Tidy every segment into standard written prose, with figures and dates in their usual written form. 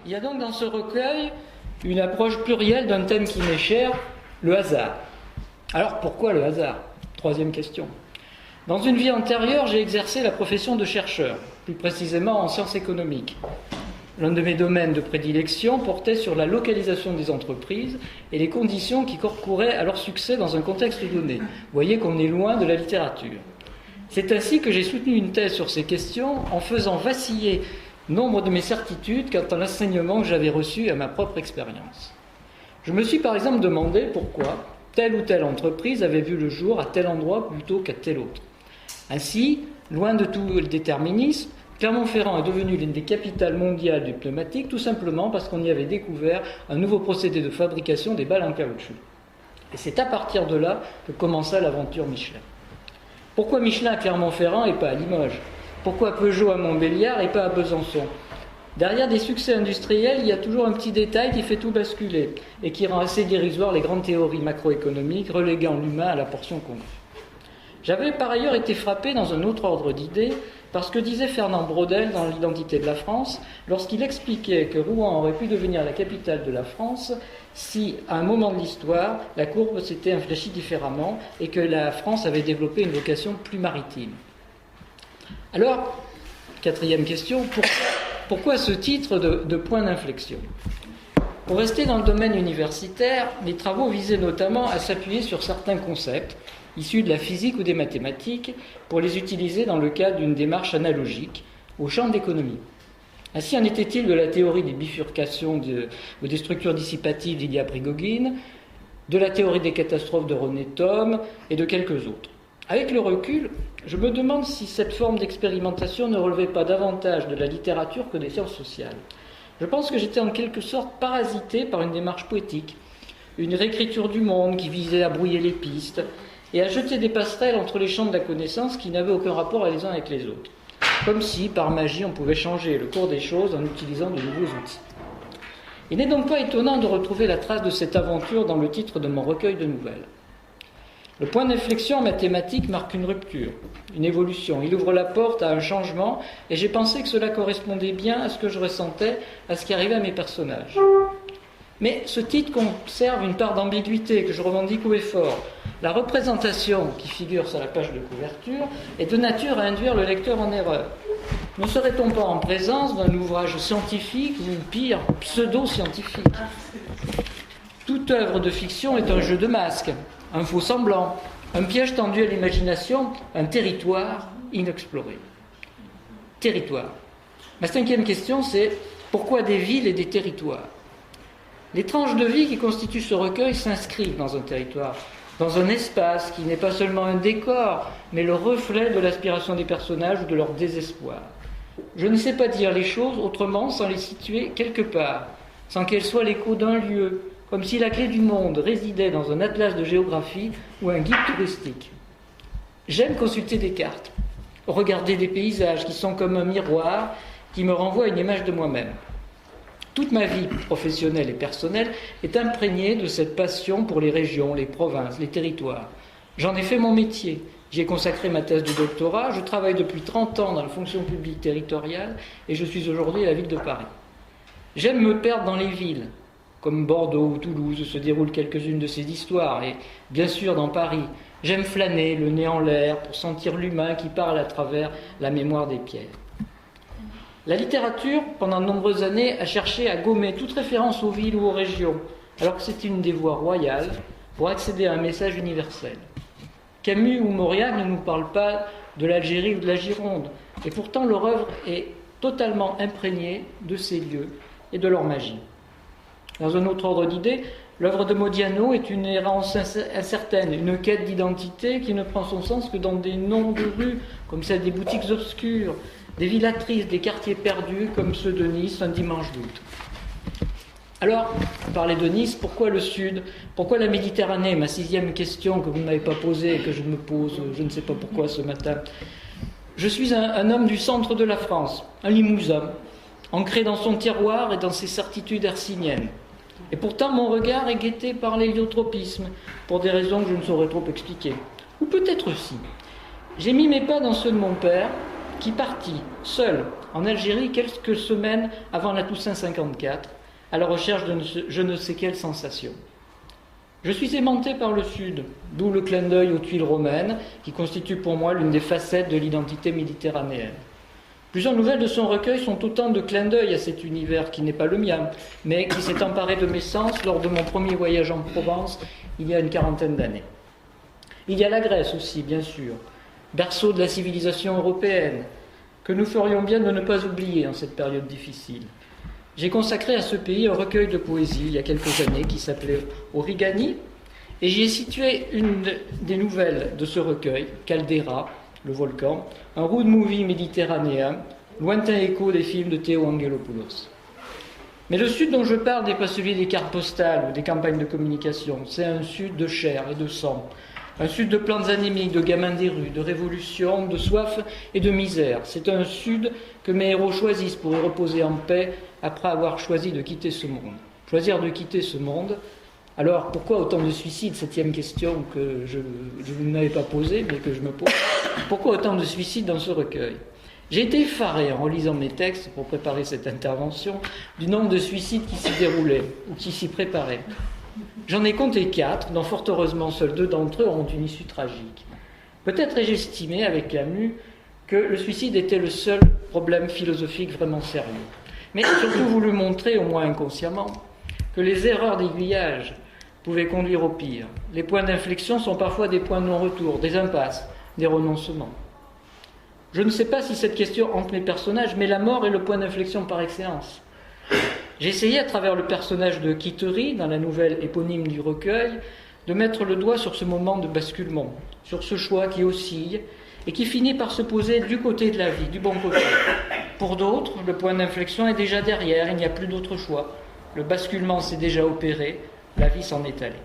Il y a donc dans ce recueil une approche plurielle d'un thème qui m'est cher, le hasard. Alors pourquoi le hasard? Troisième question. Dans une vie antérieure, j'ai exercé la profession de chercheur, plus précisément en sciences économiques. L'un de mes domaines de prédilection portait sur la localisation des entreprises et les conditions qui concouraient à leur succès dans un contexte donné. Vous voyez qu'on est loin de la littérature. C'est ainsi que j'ai soutenu une thèse sur ces questions en faisant vaciller nombre de mes certitudes quant à l'enseignement que j'avais reçu à ma propre expérience. Je me suis par exemple demandé pourquoi telle ou telle entreprise avait vu le jour à tel endroit plutôt qu'à tel autre. Ainsi, loin de tout le déterminisme, Clermont-Ferrand est devenu l'une des capitales mondiales du pneumatique tout simplement parce qu'on y avait découvert un nouveau procédé de fabrication des balles en caoutchouc. Et c'est à partir de là que commença l'aventure Michelin. Pourquoi Michelin à Clermont-Ferrand et pas à Limoges? Pourquoi Peugeot à Montbéliard et pas à Besançon? Derrière des succès industriels, il y a toujours un petit détail qui fait tout basculer et qui rend assez dérisoire les grandes théories macroéconomiques, reléguant l'humain à la portion congrue. J'avais par ailleurs été frappé dans un autre ordre d'idées par ce que disait Fernand Braudel dans l'Identité de la France, lorsqu'il expliquait que Rouen aurait pu devenir la capitale de la France si, à un moment de l'histoire, la courbe s'était infléchie différemment et que la France avait développé une vocation plus maritime. Alors, quatrième question, pourquoi ce titre de point d'inflexion? Pour rester dans le domaine universitaire, les travaux visaient notamment à s'appuyer sur certains concepts issus de la physique ou des mathématiques pour les utiliser dans le cadre d'une démarche analogique au champ de l'économie. Ainsi en était-il de la théorie des bifurcations ou des structures dissipatives d'Ilya Prigogine, de la théorie des catastrophes de René Thom et de quelques autres. Avec le recul, je me demande si cette forme d'expérimentation ne relevait pas davantage de la littérature que des sciences sociales. Je pense que j'étais en quelque sorte parasité par une démarche poétique, une réécriture du monde qui visait à brouiller les pistes et à jeter des passerelles entre les champs de la connaissance qui n'avaient aucun rapport les uns avec les autres. Comme si, par magie, on pouvait changer le cours des choses en utilisant de nouveaux outils. Il n'est donc pas étonnant de retrouver la trace de cette aventure dans le titre de mon recueil de nouvelles. Le point d'inflexion en mathématiques marque une rupture, une évolution. Il ouvre la porte à un changement et j'ai pensé que cela correspondait bien à ce que je ressentais, à ce qui arrivait à mes personnages. Mais ce titre conserve une part d'ambiguïté que je revendique haut et fort. La représentation qui figure sur la page de couverture est de nature à induire le lecteur en erreur. Ne serait-on pas en présence d'un ouvrage scientifique ou pire, pseudo-scientifique? Toute œuvre de fiction est un jeu de masques, un faux semblant, un piège tendu à l'imagination, un territoire inexploré. Territoire. Ma cinquième question, c'est pourquoi des villes et des territoires? Les tranches de vie qui constituent ce recueil s'inscrivent dans un territoire, dans un espace qui n'est pas seulement un décor, mais le reflet de l'aspiration des personnages ou de leur désespoir. Je ne sais pas dire les choses autrement sans les situer quelque part, sans qu'elles soient l'écho d'un lieu, comme si la clé du monde résidait dans un atlas de géographie ou un guide touristique. J'aime consulter des cartes, regarder des paysages qui sont comme un miroir qui me renvoie à une image de moi-même. Toute ma vie professionnelle et personnelle est imprégnée de cette passion pour les régions, les provinces, les territoires. J'en ai fait mon métier. J'y ai consacré ma thèse de doctorat. Je travaille depuis 30 ans dans la fonction publique territoriale et je suis aujourd'hui à la ville de Paris. J'aime me perdre dans les villes, comme Bordeaux ou Toulouse, où se déroulent quelques-unes de ces histoires, et bien sûr dans Paris. J'aime flâner, le nez en l'air, pour sentir l'humain qui parle à travers la mémoire des pierres. La littérature, pendant de nombreuses années, a cherché à gommer toute référence aux villes ou aux régions, alors que c'est une des voies royales pour accéder à un message universel. Camus ou Mauriac ne nous parlent pas de l'Algérie ou de la Gironde, et pourtant leur œuvre est totalement imprégnée de ces lieux et de leur magie. Dans un autre ordre d'idées, l'œuvre de Modiano est une errance incertaine, une quête d'identité qui ne prend son sens que dans des noms de rues, comme celle des boutiques obscures, des villatrices, des quartiers perdus, comme ceux de Nice, un dimanche d'août. Alors, parler de Nice, pourquoi le Sud? Pourquoi la Méditerranée? Ma sixième question que vous ne m'avez pas posée et que je me pose, je ne sais pas pourquoi ce matin. Je suis un homme du centre de la France, un Limousin, ancré dans son terroir et dans ses certitudes hercyniennes. Et pourtant, mon regard est guetté par l'héliotropisme, pour des raisons que je ne saurais trop expliquer. Ou peut-être si. J'ai mis mes pas dans ceux de mon père, qui partit seul en Algérie quelques semaines avant la Toussaint 54, à la recherche de je ne sais quelle sensation. Je suis aimanté par le Sud, d'où le clin d'œil aux tuiles romaines, qui constitue pour moi l'une des facettes de l'identité méditerranéenne. Plusieurs nouvelles de son recueil sont autant de clins d'œil à cet univers qui n'est pas le mien, mais qui s'est emparé de mes sens lors de mon premier voyage en Provence, il y a une quarantaine d'années. Il y a la Grèce aussi, bien sûr, berceau de la civilisation européenne, que nous ferions bien de ne pas oublier en cette période difficile. J'ai consacré à ce pays un recueil de poésie il y a quelques années qui s'appelait Origani, et j'y ai situé une des nouvelles de ce recueil, Caldeira, le volcan, un road movie méditerranéen, lointain écho des films de Théo Angelopoulos. Mais le Sud dont je parle n'est pas celui des cartes postales ou des campagnes de communication, c'est un Sud de chair et de sang, un Sud de plantes anémiques, de gamins des rues, de révolution, de soif et de misère. C'est un Sud que mes héros choisissent pour y reposer en paix après avoir choisi de quitter ce monde. Choisir de quitter ce monde, alors pourquoi autant de suicides? Septième question que je vous n'avais pas posée, mais que je me pose. Pourquoi autant de suicides dans ce recueil? J'ai été effaré en relisant mes textes pour préparer cette intervention du nombre de suicides qui s'y déroulaient ou qui s'y préparaient. J'en ai compté 4, dont fort heureusement seuls 2 d'entre eux ont une issue tragique. Peut-être ai-je estimé, avec Camus, que le suicide était le seul problème philosophique vraiment sérieux. Mais j'ai surtout voulu montrer, au moins inconsciemment, que les erreurs d'aiguillage pouvaient conduire au pire. Les points d'inflexion sont parfois des points de non-retour, des impasses, des renoncements. Je ne sais pas si cette question hante mes personnages, mais la mort est le point d'inflexion par excellence. J'ai essayé, à travers le personnage de Quitterie, dans la nouvelle éponyme du recueil, de mettre le doigt sur ce moment de basculement, sur ce choix qui oscille et qui finit par se poser du côté de la vie, du bon côté. Pour d'autres, le point d'inflexion est déjà derrière, il n'y a plus d'autre choix. Le basculement s'est déjà opéré, la vie s'en est allée.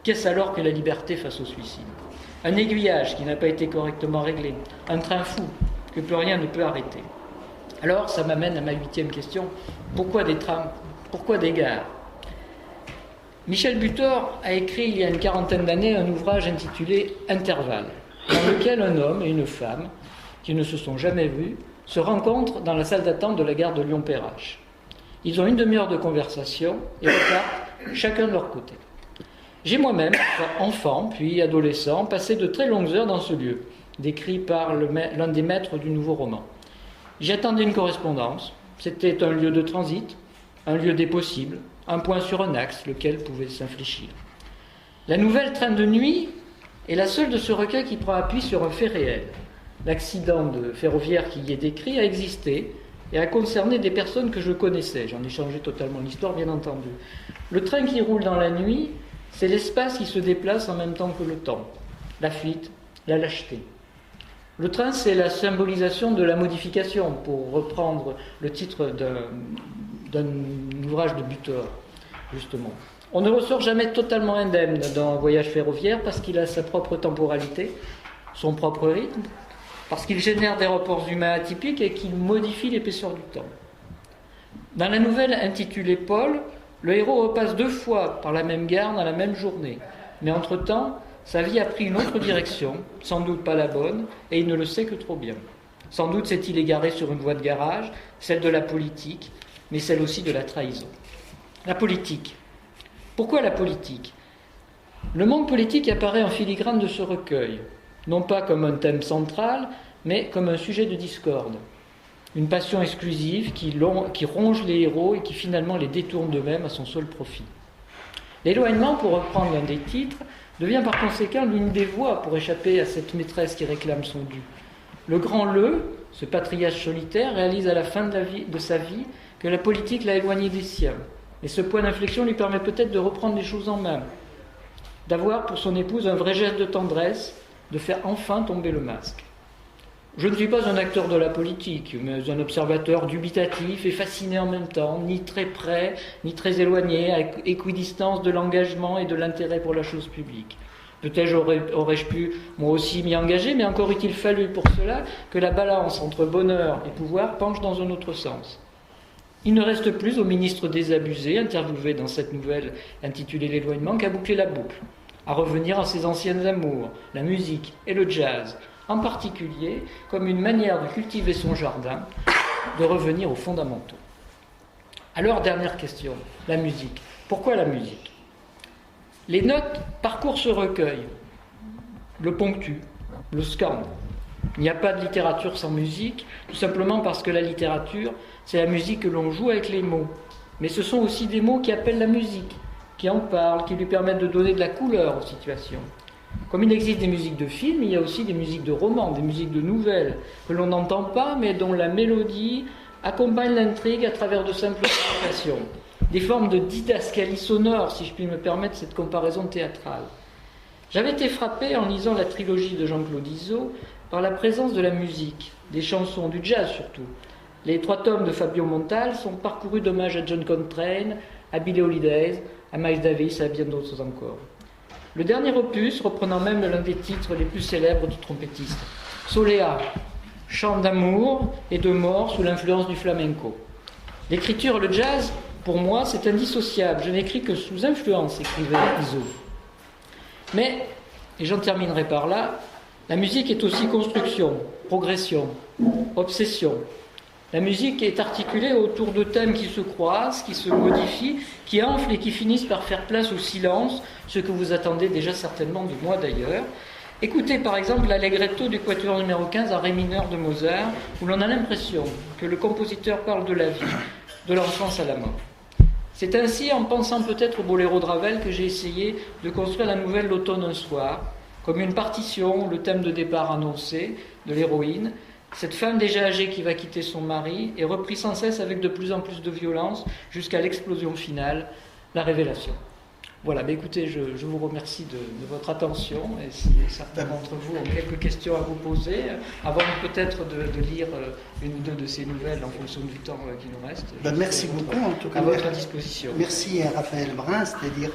Qu'est-ce alors que la liberté face au suicide? Un aiguillage qui n'a pas été correctement réglé, un train fou que plus rien ne peut arrêter. Alors, ça m'amène à ma 8e question. Pourquoi des trams? Pourquoi des gares? Michel Butor a écrit il y a une quarantaine d'années un ouvrage intitulé Intervalle, dans lequel un homme et une femme, qui ne se sont jamais vus, se rencontrent dans la salle d'attente de la gare de Lyon-Perrache. Ils ont une demi-heure de conversation et repartent chacun de leur côté. J'ai moi-même, enfant puis adolescent, passé de très longues heures dans ce lieu, décrit par l'un des maîtres du nouveau roman. J'y attendais une correspondance. C'était un lieu de transit, un lieu des possibles, un point sur un axe, lequel pouvait s'infléchir. La nouvelle Train de nuit est la seule de ce recueil qui prend appui sur un fait réel. L'accident de ferroviaire qui y est décrit a existé et a concerné des personnes que je connaissais. J'en ai changé totalement l'histoire, bien entendu. Le train qui roule dans la nuit, c'est l'espace qui se déplace en même temps que le temps. La fuite, la lâcheté. Le train, c'est la symbolisation de la modification, pour reprendre le titre d'un ouvrage de Butor, justement. On ne ressort jamais totalement indemne d'un voyage ferroviaire parce qu'il a sa propre temporalité, son propre rythme, parce qu'il génère des rapports humains atypiques et qu'il modifie l'épaisseur du temps. Dans la nouvelle intitulée Paul, le héros repasse 2 fois par la même gare dans la même journée, mais entre-temps, sa vie a pris une autre direction, sans doute pas la bonne, et il ne le sait que trop bien. Sans doute s'est-il égaré sur une voie de garage, celle de la politique, mais celle aussi de la trahison. La politique. Pourquoi la politique? Le monde politique apparaît en filigrane de ce recueil, non pas comme un thème central, mais comme un sujet de discorde. Une passion exclusive qui ronge les héros et qui finalement les détourne d'eux-mêmes à son seul profit. L'éloignement, pour reprendre l'un des titres, devient par conséquent l'une des voies pour échapper à cette maîtresse qui réclame son dû. Le grand ce patriarche solitaire, réalise à la fin de sa vie que la politique l'a éloigné des siens. Et ce point d'inflexion lui permet peut-être de reprendre les choses en main, d'avoir pour son épouse un vrai geste de tendresse, de faire enfin tomber le masque. Je ne suis pas un acteur de la politique, mais un observateur dubitatif et fasciné en même temps, ni très près, ni très éloigné, à équidistance de l'engagement et de l'intérêt pour la chose publique. Peut-être aurais-je pu moi aussi m'y engager, mais encore eût-il fallu pour cela que la balance entre bonheur et pouvoir penche dans un autre sens. Il ne reste plus au ministre désabusé, interviewé dans cette nouvelle intitulée L'éloignement, qu'à boucler la boucle, à revenir à ses anciennes amours, la musique et le jazz, en particulier comme une manière de cultiver son jardin, de revenir aux fondamentaux. Alors, dernière question, la musique. Pourquoi la musique? Les notes parcourent ce recueil, le ponctuent, le scandent. Il n'y a pas de littérature sans musique, tout simplement parce que la littérature, c'est la musique que l'on joue avec les mots. Mais ce sont aussi des mots qui appellent la musique, qui en parlent, qui lui permettent de donner de la couleur aux situations. Comme il existe des musiques de films, il y a aussi des musiques de romans, des musiques de nouvelles, que l'on n'entend pas, mais dont la mélodie accompagne l'intrigue à travers de simples explications. Des formes de didascalie sonore, si je puis me permettre cette comparaison théâtrale. J'avais été frappé, en lisant la trilogie de Jean-Claude Izzo, par la présence de la musique, des chansons, du jazz surtout. Les 3 tomes de Fabio Montal sont parcourus d'hommages à John Coltrane, à Billie Holiday, à Miles Davis et à bien d'autres encore. Le dernier opus, reprenant même l'un des titres les plus célèbres du trompettiste, Soleá, chant d'amour et de mort sous l'influence du flamenco. L'écriture et le jazz, pour moi, c'est indissociable. Je n'écris que sous influence, écrivait Izzo. Mais, et j'en terminerai par là, la musique est aussi construction, progression, obsession. La musique est articulée autour de thèmes qui se croisent, qui se modifient, qui enflent et qui finissent par faire place au silence, ce que vous attendez déjà certainement de moi d'ailleurs. Écoutez par exemple l'allegretto du quatuor numéro 15 en ré mineur de Mozart, où l'on a l'impression que le compositeur parle de la vie, de l'enfance à la mort. C'est ainsi, en pensant peut-être au boléro de Ravel, que j'ai essayé de construire la nouvelle L'automne un soir, comme une partition, le thème de départ annoncé de l'héroïne, cette femme déjà âgée qui va quitter son mari, est repris sans cesse avec de plus en plus de violence, jusqu'à l'explosion finale, la révélation. Voilà, mais écoutez, je vous remercie de votre attention, et si certains d'entre vous ont quelques questions à vous poser, avant peut-être de lire une ou deux de ces nouvelles en fonction du temps qui nous reste. Merci beaucoup, en tout cas. À votre disposition. Merci à Raphaël Brun, c'est-à-dire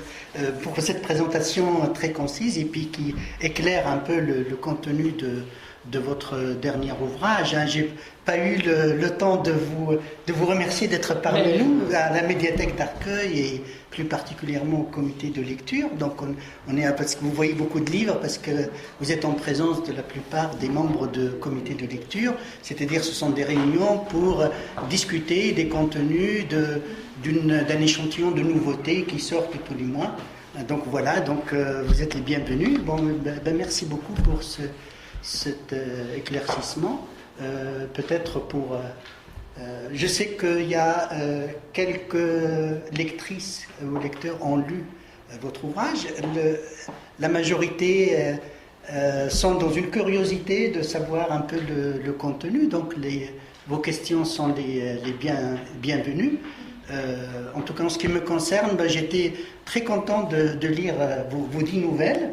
pour cette présentation très concise et puis qui éclaire un peu le contenu de votre dernier ouvrage. J'ai pas eu le temps de vous remercier d'être parmi nous à la médiathèque d'Arcueil et plus particulièrement au comité de lecture. Donc on est parce que vous voyez beaucoup de livres parce que vous êtes en présence de la plupart des membres de comité de lecture, c'est-à-dire ce sont des réunions pour discuter des contenus d'un échantillon de nouveautés qui sortent tous les mois. Donc voilà, vous êtes les bienvenus. Bon, merci beaucoup pour cet éclaircissement. Peut-être pour... je sais qu'il y a quelques lectrices ou lecteurs ont lu votre ouvrage. La majorité sont dans une curiosité de savoir un peu le contenu, donc vos questions sont les bienvenues. En tout cas, en ce qui me concerne, j'étais très content de lire vos 10 nouvelles.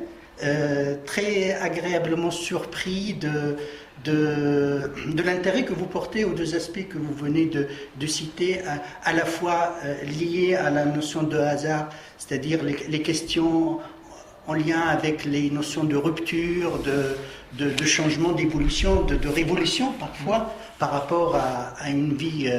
Très agréablement surpris de l'intérêt que vous portez aux 2 aspects que vous venez de citer, à la fois liés à la notion de hasard, c'est-à-dire les questions en lien avec les notions de rupture, de changement, d'évolution, de révolution parfois, par rapport à une vie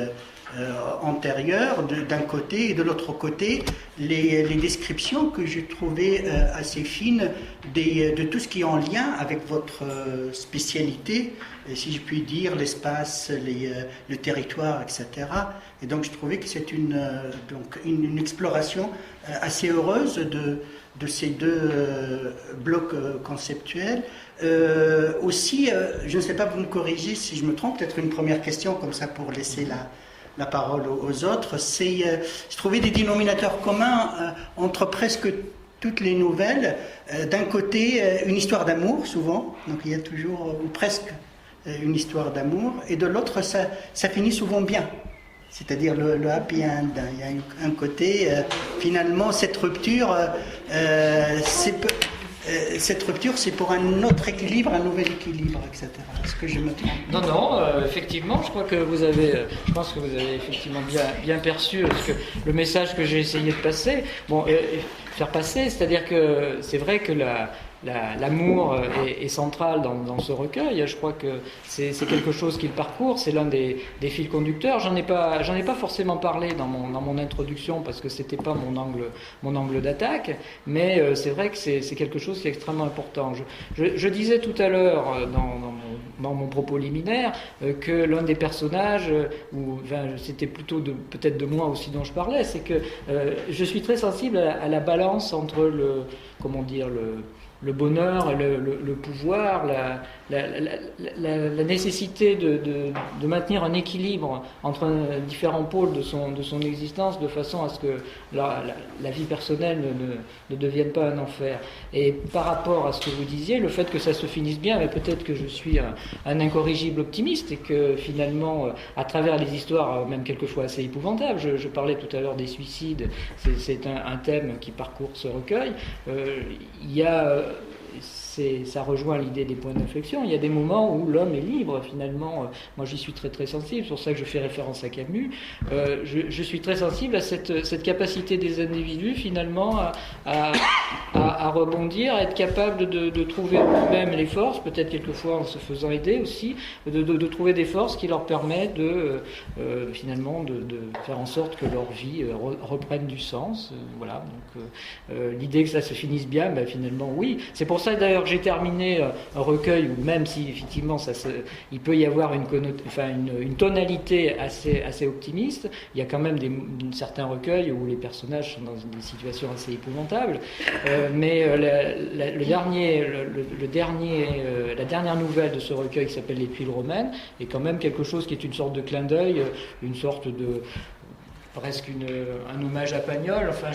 antérieure d'un côté, et de l'autre côté les descriptions que j'ai trouvées assez fines de tout ce qui est en lien avec votre spécialité, si je puis dire, l'espace, le territoire, etc. Et donc je trouvais que c'est une exploration assez heureuse de ces 2 blocs conceptuels. Aussi, je ne sais pas, vous me corrigez si je me trompe, peut-être une première question comme ça pour laisser la parole aux autres, je trouvais des dénominateurs communs entre presque toutes les nouvelles. D'un côté, une histoire d'amour, souvent, donc il y a toujours, ou presque, une histoire d'amour, et de l'autre, ça finit souvent bien, c'est-à-dire le happy end. Il y a un côté, finalement, cette rupture, c'est pour un autre équilibre, un nouvel équilibre, etc. Est-ce que je me trompe? Non, effectivement, je pense que vous avez effectivement bien perçu le message que j'ai essayé de passer. Faire passer, c'est-à-dire que c'est vrai que l'amour est central dans ce recueil. Je crois que c'est quelque chose qu'il parcourt, c'est l'un des fils conducteurs. J'en ai pas forcément parlé dans mon introduction parce que c'était pas mon angle d'attaque, mais c'est vrai que c'est quelque chose qui est extrêmement important. Je disais tout à l'heure dans mon propos liminaire que l'un des personnages, c'était plutôt peut-être de moi aussi dont je parlais, c'est que je suis très sensible à la balance entre le bonheur, le pouvoir, la nécessité de maintenir un équilibre entre différents pôles de son existence, de façon à ce que la vie personnelle ne devienne pas un enfer. Et par rapport à ce que vous disiez, le fait que ça se finisse bien, mais peut-être que je suis un incorrigible optimiste et que finalement, à travers les histoires, même quelquefois assez épouvantables, je parlais tout à l'heure des suicides, c'est un thème qui parcourt ce recueil, il y a... ça rejoint l'idée des points d'inflexion. Il y a des moments où l'homme est libre, finalement. Moi, j'y suis très très sensible, c'est pour ça que je fais référence à Camus. Je suis très sensible à cette capacité des individus, finalement, à rebondir, à être capable de trouver eux-mêmes les forces, peut-être quelquefois en se faisant aider aussi, de trouver des forces qui leur permettent finalement de faire en sorte que leur vie reprenne du sens. Voilà. Donc, l'idée que ça se finisse bien, finalement, oui. C'est pour ça, d'ailleurs, que j'ai terminé un recueil où, même si effectivement il peut y avoir une tonalité assez optimiste, il y a quand même certains recueils où les personnages sont dans des situations assez épouvantables, mais la dernière nouvelle de ce recueil qui s'appelle Les Tuiles romaines est quand même quelque chose qui est une sorte de clin d'œil, une sorte de... presque un hommage à Pagnol. Enfin,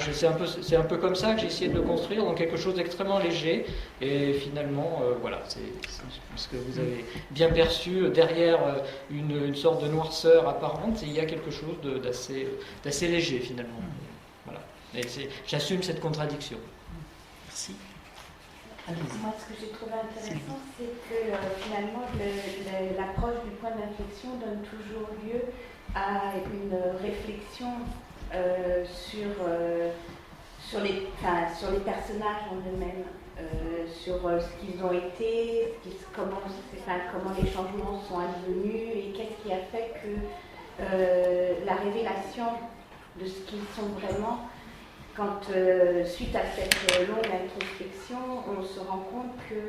c'est un peu comme ça que j'ai essayé de le construire, dans quelque chose d'extrêmement léger. Et finalement, voilà, c'est ce que vous avez bien perçu. Derrière une sorte de noirceur apparente, il y a quelque chose d'assez léger, finalement. Voilà. Et j'assume cette contradiction. Merci. Moi, ce que j'ai trouvé intéressant, c'est que finalement, l'approche du point d'inflexion donne toujours lieu à une réflexion sur les personnages en eux-mêmes, sur ce qu'ils ont été, comment les changements sont advenus et qu'est-ce qui a fait que la révélation de ce qu'ils sont vraiment, quand suite à cette longue introspection, on se rend compte que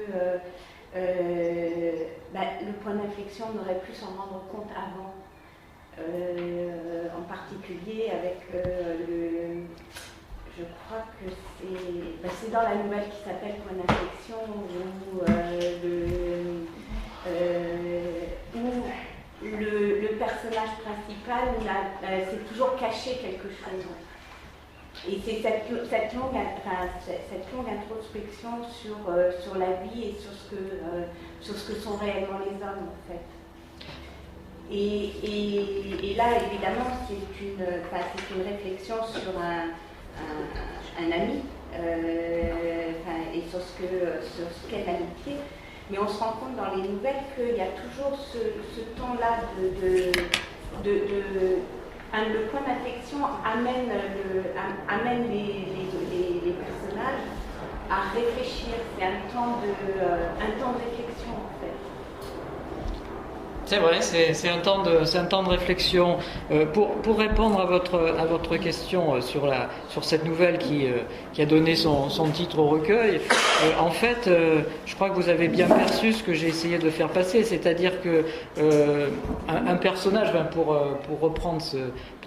le point d'inflexion, on aurait pu s'en rendre compte avant. En particulier avec je crois que c'est dans la nouvelle qui s'appelle Point d'inflexion où le personnage principal s'est toujours caché quelque chose. Et c'est cette longue introspection sur la vie et sur ce que sont réellement les hommes en fait. Et là, évidemment, c'est une réflexion sur un ami et sur ce qu'est l'amitié. Mais on se rend compte dans les nouvelles qu'il y a toujours ce ton-là le point d'inflexion amène les personnages à réfléchir. C'est un temps de réflexion, en fait. C'est vrai, c'est un temps de réflexion. Pour répondre à votre question sur cette nouvelle qui a donné son titre au recueil, en fait, je crois que vous avez bien perçu ce que j'ai essayé de faire passer, c'est-à-dire que un personnage, pour reprendre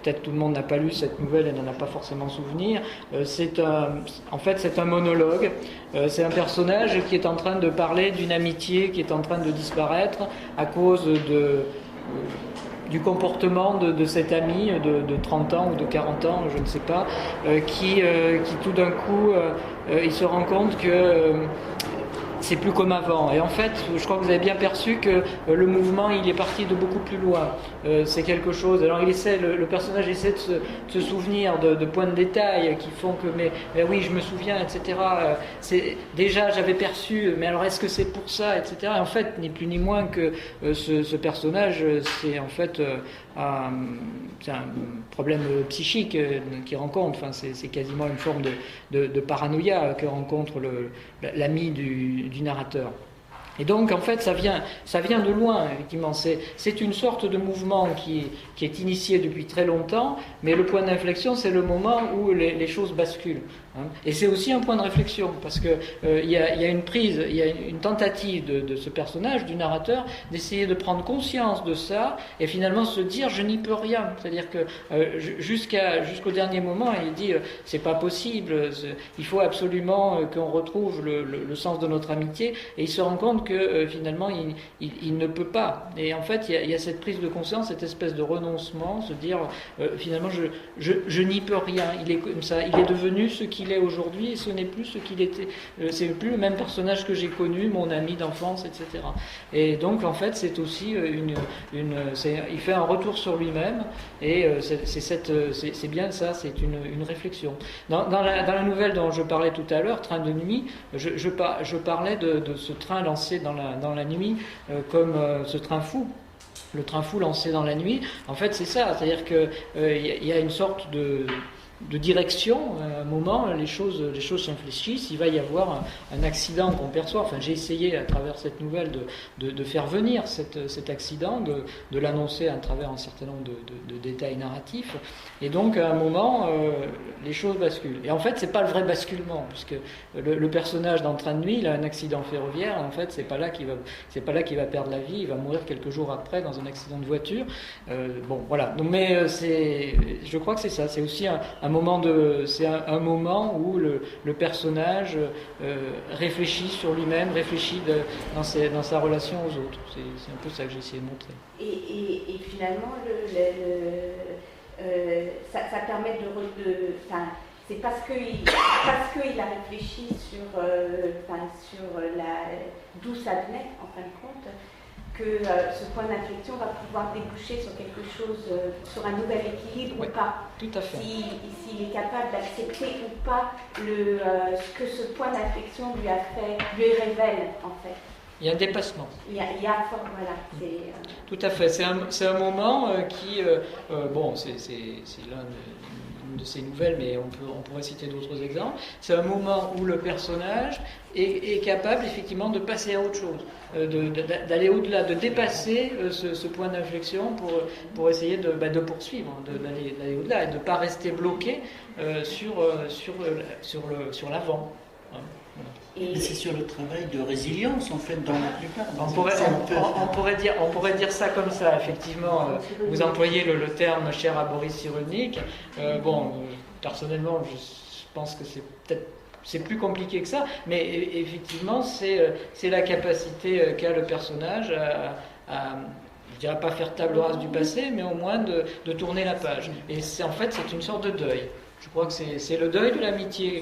peut-être tout le monde n'a pas lu cette nouvelle et n'en a pas forcément souvenir. C'est un monologue. C'est un personnage qui est en train de parler d'une amitié qui est en train de disparaître à cause du comportement de cet ami de 30 ans ou de 40 ans, je ne sais pas, qui tout d'un coup, il se rend compte que c'est plus comme avant. Et en fait, je crois que vous avez bien perçu que le mouvement, il est parti de beaucoup plus loin. C'est quelque chose... Alors, le personnage essaie de se souvenir de points de détail qui font que... Mais oui, je me souviens, etc. Déjà, j'avais perçu, mais alors est-ce que c'est pour ça, etc. Et en fait, ni plus ni moins que ce personnage, c'est en fait c'est un problème psychique qu'il rencontre. Enfin, c'est quasiment une forme de paranoïa que rencontre l'ami du narrateur. Et donc, en fait, ça vient de loin, effectivement. C'est une sorte de mouvement qui est initié depuis très longtemps, mais le point d'inflexion, c'est le moment où les choses basculent. Et c'est aussi un point de réflexion, parce que il y a une tentative de ce personnage, du narrateur, d'essayer de prendre conscience de ça, et finalement se dire je n'y peux rien. C'est-à-dire que jusqu'au dernier moment, il dit c'est pas possible, il faut absolument qu'on retrouve le sens de notre amitié, et il se rend compte que finalement il ne peut pas. Et en fait, il y a cette prise de conscience, cette espèce de renoncement, se dire finalement je n'y peux rien. Il est comme ça, il est devenu ce qu'il est aujourd'hui, et ce n'est plus ce qu'il était. C'est plus le même personnage que j'ai connu, mon ami d'enfance, etc. Et donc en fait, c'est aussi il fait un retour sur lui-même, et c'est bien ça, c'est une réflexion. Dans la nouvelle dont je parlais tout à l'heure, Train de nuit, je parlais de ce train lancé dans la nuit, comme ce train fou. Le train fou lancé dans la nuit, en fait c'est ça, c'est-à-dire qu'il y a une sorte de direction, à un moment, les choses s'infléchissent, il va y avoir un accident qu'on perçoit. Enfin, j'ai essayé à travers cette nouvelle de faire venir cet accident, de l'annoncer à travers un certain nombre de détails narratifs, et donc à un moment, les choses basculent. Et en fait, c'est pas le vrai basculement, puisque le personnage dans Train de nuit, il a un accident ferroviaire, en fait, c'est pas là qu'il va perdre la vie, il va mourir quelques jours après dans un accident de voiture. Bon, voilà. Donc, mais je crois que c'est ça, c'est aussi un moment où le personnage réfléchit sur lui-même, réfléchit dans sa relation aux autres. C'est un peu ça que j'ai essayé de montrer. Et finalement, ça permet c'est parce qu'il a réfléchi sur d'où ça venait, en fin de compte, que ce point d'inflexion va pouvoir déboucher sur quelque chose, sur un nouvel équilibre ou pas. Tout à fait. S'il est capable d'accepter ou pas ce que ce point d'inflexion lui révèle, en fait. Il y a un dépassement. Voilà. Tout à fait. C'est un moment qui, c'est l'une de ces nouvelles, mais on pourrait citer d'autres exemples. C'est un moment où le personnage est capable effectivement de passer à autre chose, d'aller au-delà, de dépasser ce point d'inflexion pour essayer de poursuivre, d'aller au-delà et de ne pas rester bloqué sur l'avant. Et c'est sur le travail de résilience, en fait, dans la plupart. On pourrait dire ça comme ça, effectivement. Vous employez le terme cher à Boris Cyrulnik. Personnellement, je pense que c'est plus compliqué que ça, mais effectivement, c'est la capacité qu'a le personnage à je dirais pas faire table rase du passé, mais au moins de tourner la page. Et en fait, c'est une sorte de deuil. Je crois que c'est le deuil de l'amitié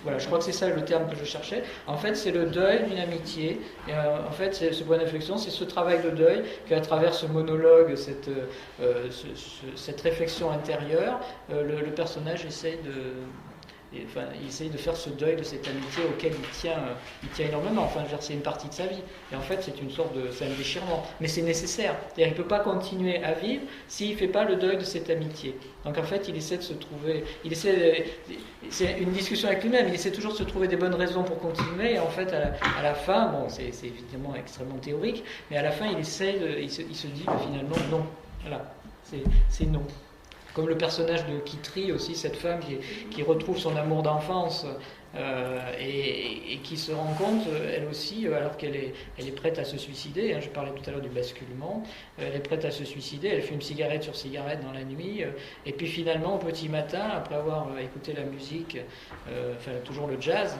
voilà, je crois que c'est ça le terme que je cherchais. En fait, c'est le deuil d'une amitié. Et en fait, ce point d'inflexion, c'est ce travail de deuil qu'à travers ce monologue, cette réflexion intérieure, le personnage essaye il essaye de faire ce deuil de cette amitié auquel il tient énormément. Enfin, c'est une partie de sa vie. Et en fait, c'est un déchirement. Mais c'est nécessaire. C'est-à-dire qu'il ne peut pas continuer à vivre s'il ne fait pas le deuil de cette amitié. Donc en fait, il essaie de se trouver... c'est une discussion avec lui-même. Il essaie toujours de se trouver des bonnes raisons pour continuer. Et en fait, à la fin, c'est évidemment extrêmement théorique, mais à la fin, il se dit finalement non. Voilà, c'est non. Comme le personnage de Kitri aussi, cette femme qui retrouve son amour d'enfance et qui se rend compte, elle aussi, alors qu'elle est prête à se suicider, je parlais tout à l'heure du basculement, elle est prête à se suicider, elle fume cigarette sur cigarette dans la nuit, et puis finalement, au petit matin, après avoir écouté la musique, toujours le jazz,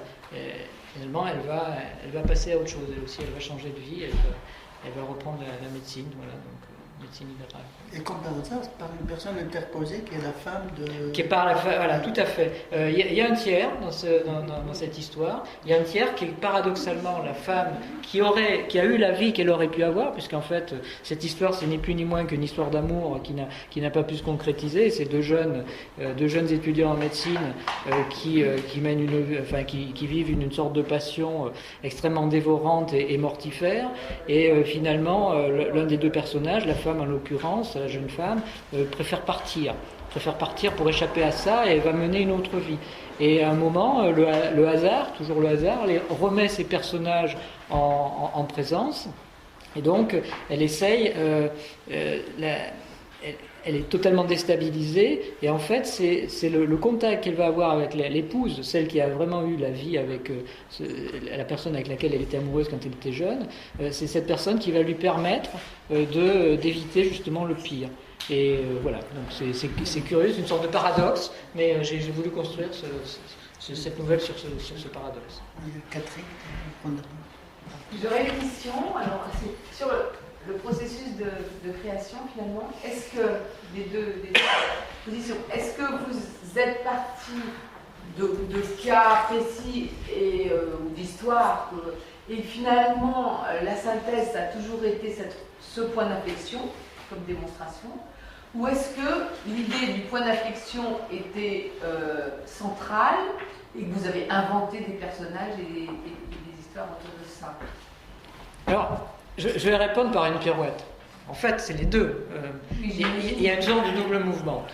finalement, elle va passer à autre chose, elle aussi, elle va changer de vie, elle va reprendre la médecine, voilà, donc médecine libérale. Et comme par hasard, c'est par une personne interposée qui est la femme de... Qui est par la femme, voilà, tout à fait. Il y a un tiers dans cette histoire. Il y a un tiers qui est paradoxalement la femme qui a eu la vie qu'elle aurait pu avoir, puisqu'en fait, cette histoire, c'est ni plus ni moins qu'une histoire d'amour qui n'a pas pu se concrétiser. C'est deux jeunes étudiants en médecine qui vivent une sorte de passion extrêmement dévorante et mortifère. Et finalement, l'un des deux personnages, la femme femme en l'occurrence, la jeune femme, préfère partir pour échapper à ça et va mener une autre vie. Et à un moment, le hasard, toujours le hasard, remet ces personnages en présence. Et donc, elle essaye, elle est totalement déstabilisée, et en fait, c'est le contact qu'elle va avoir avec l'épouse, celle qui a vraiment eu la vie avec la personne avec laquelle elle était amoureuse quand elle était jeune, c'est cette personne qui va lui permettre d'éviter justement le pire. Et voilà, donc c'est curieux, c'est une sorte de paradoxe, mais j'ai voulu construire cette nouvelle sur ce paradoxe. Catherine, j'aurais une question, alors c'est sur le processus de création finalement. Est-ce que les deux positions, est-ce que vous êtes parti de cas précis ou d'histoires et finalement la synthèse a toujours été ce point d'inflexion comme démonstration, ou est-ce que l'idée du point d'inflexion était centrale et que vous avez inventé des personnages et des histoires autour de ça? Alors, je vais répondre par une pirouette. En fait, c'est les deux. Il y a une sorte de double mouvement.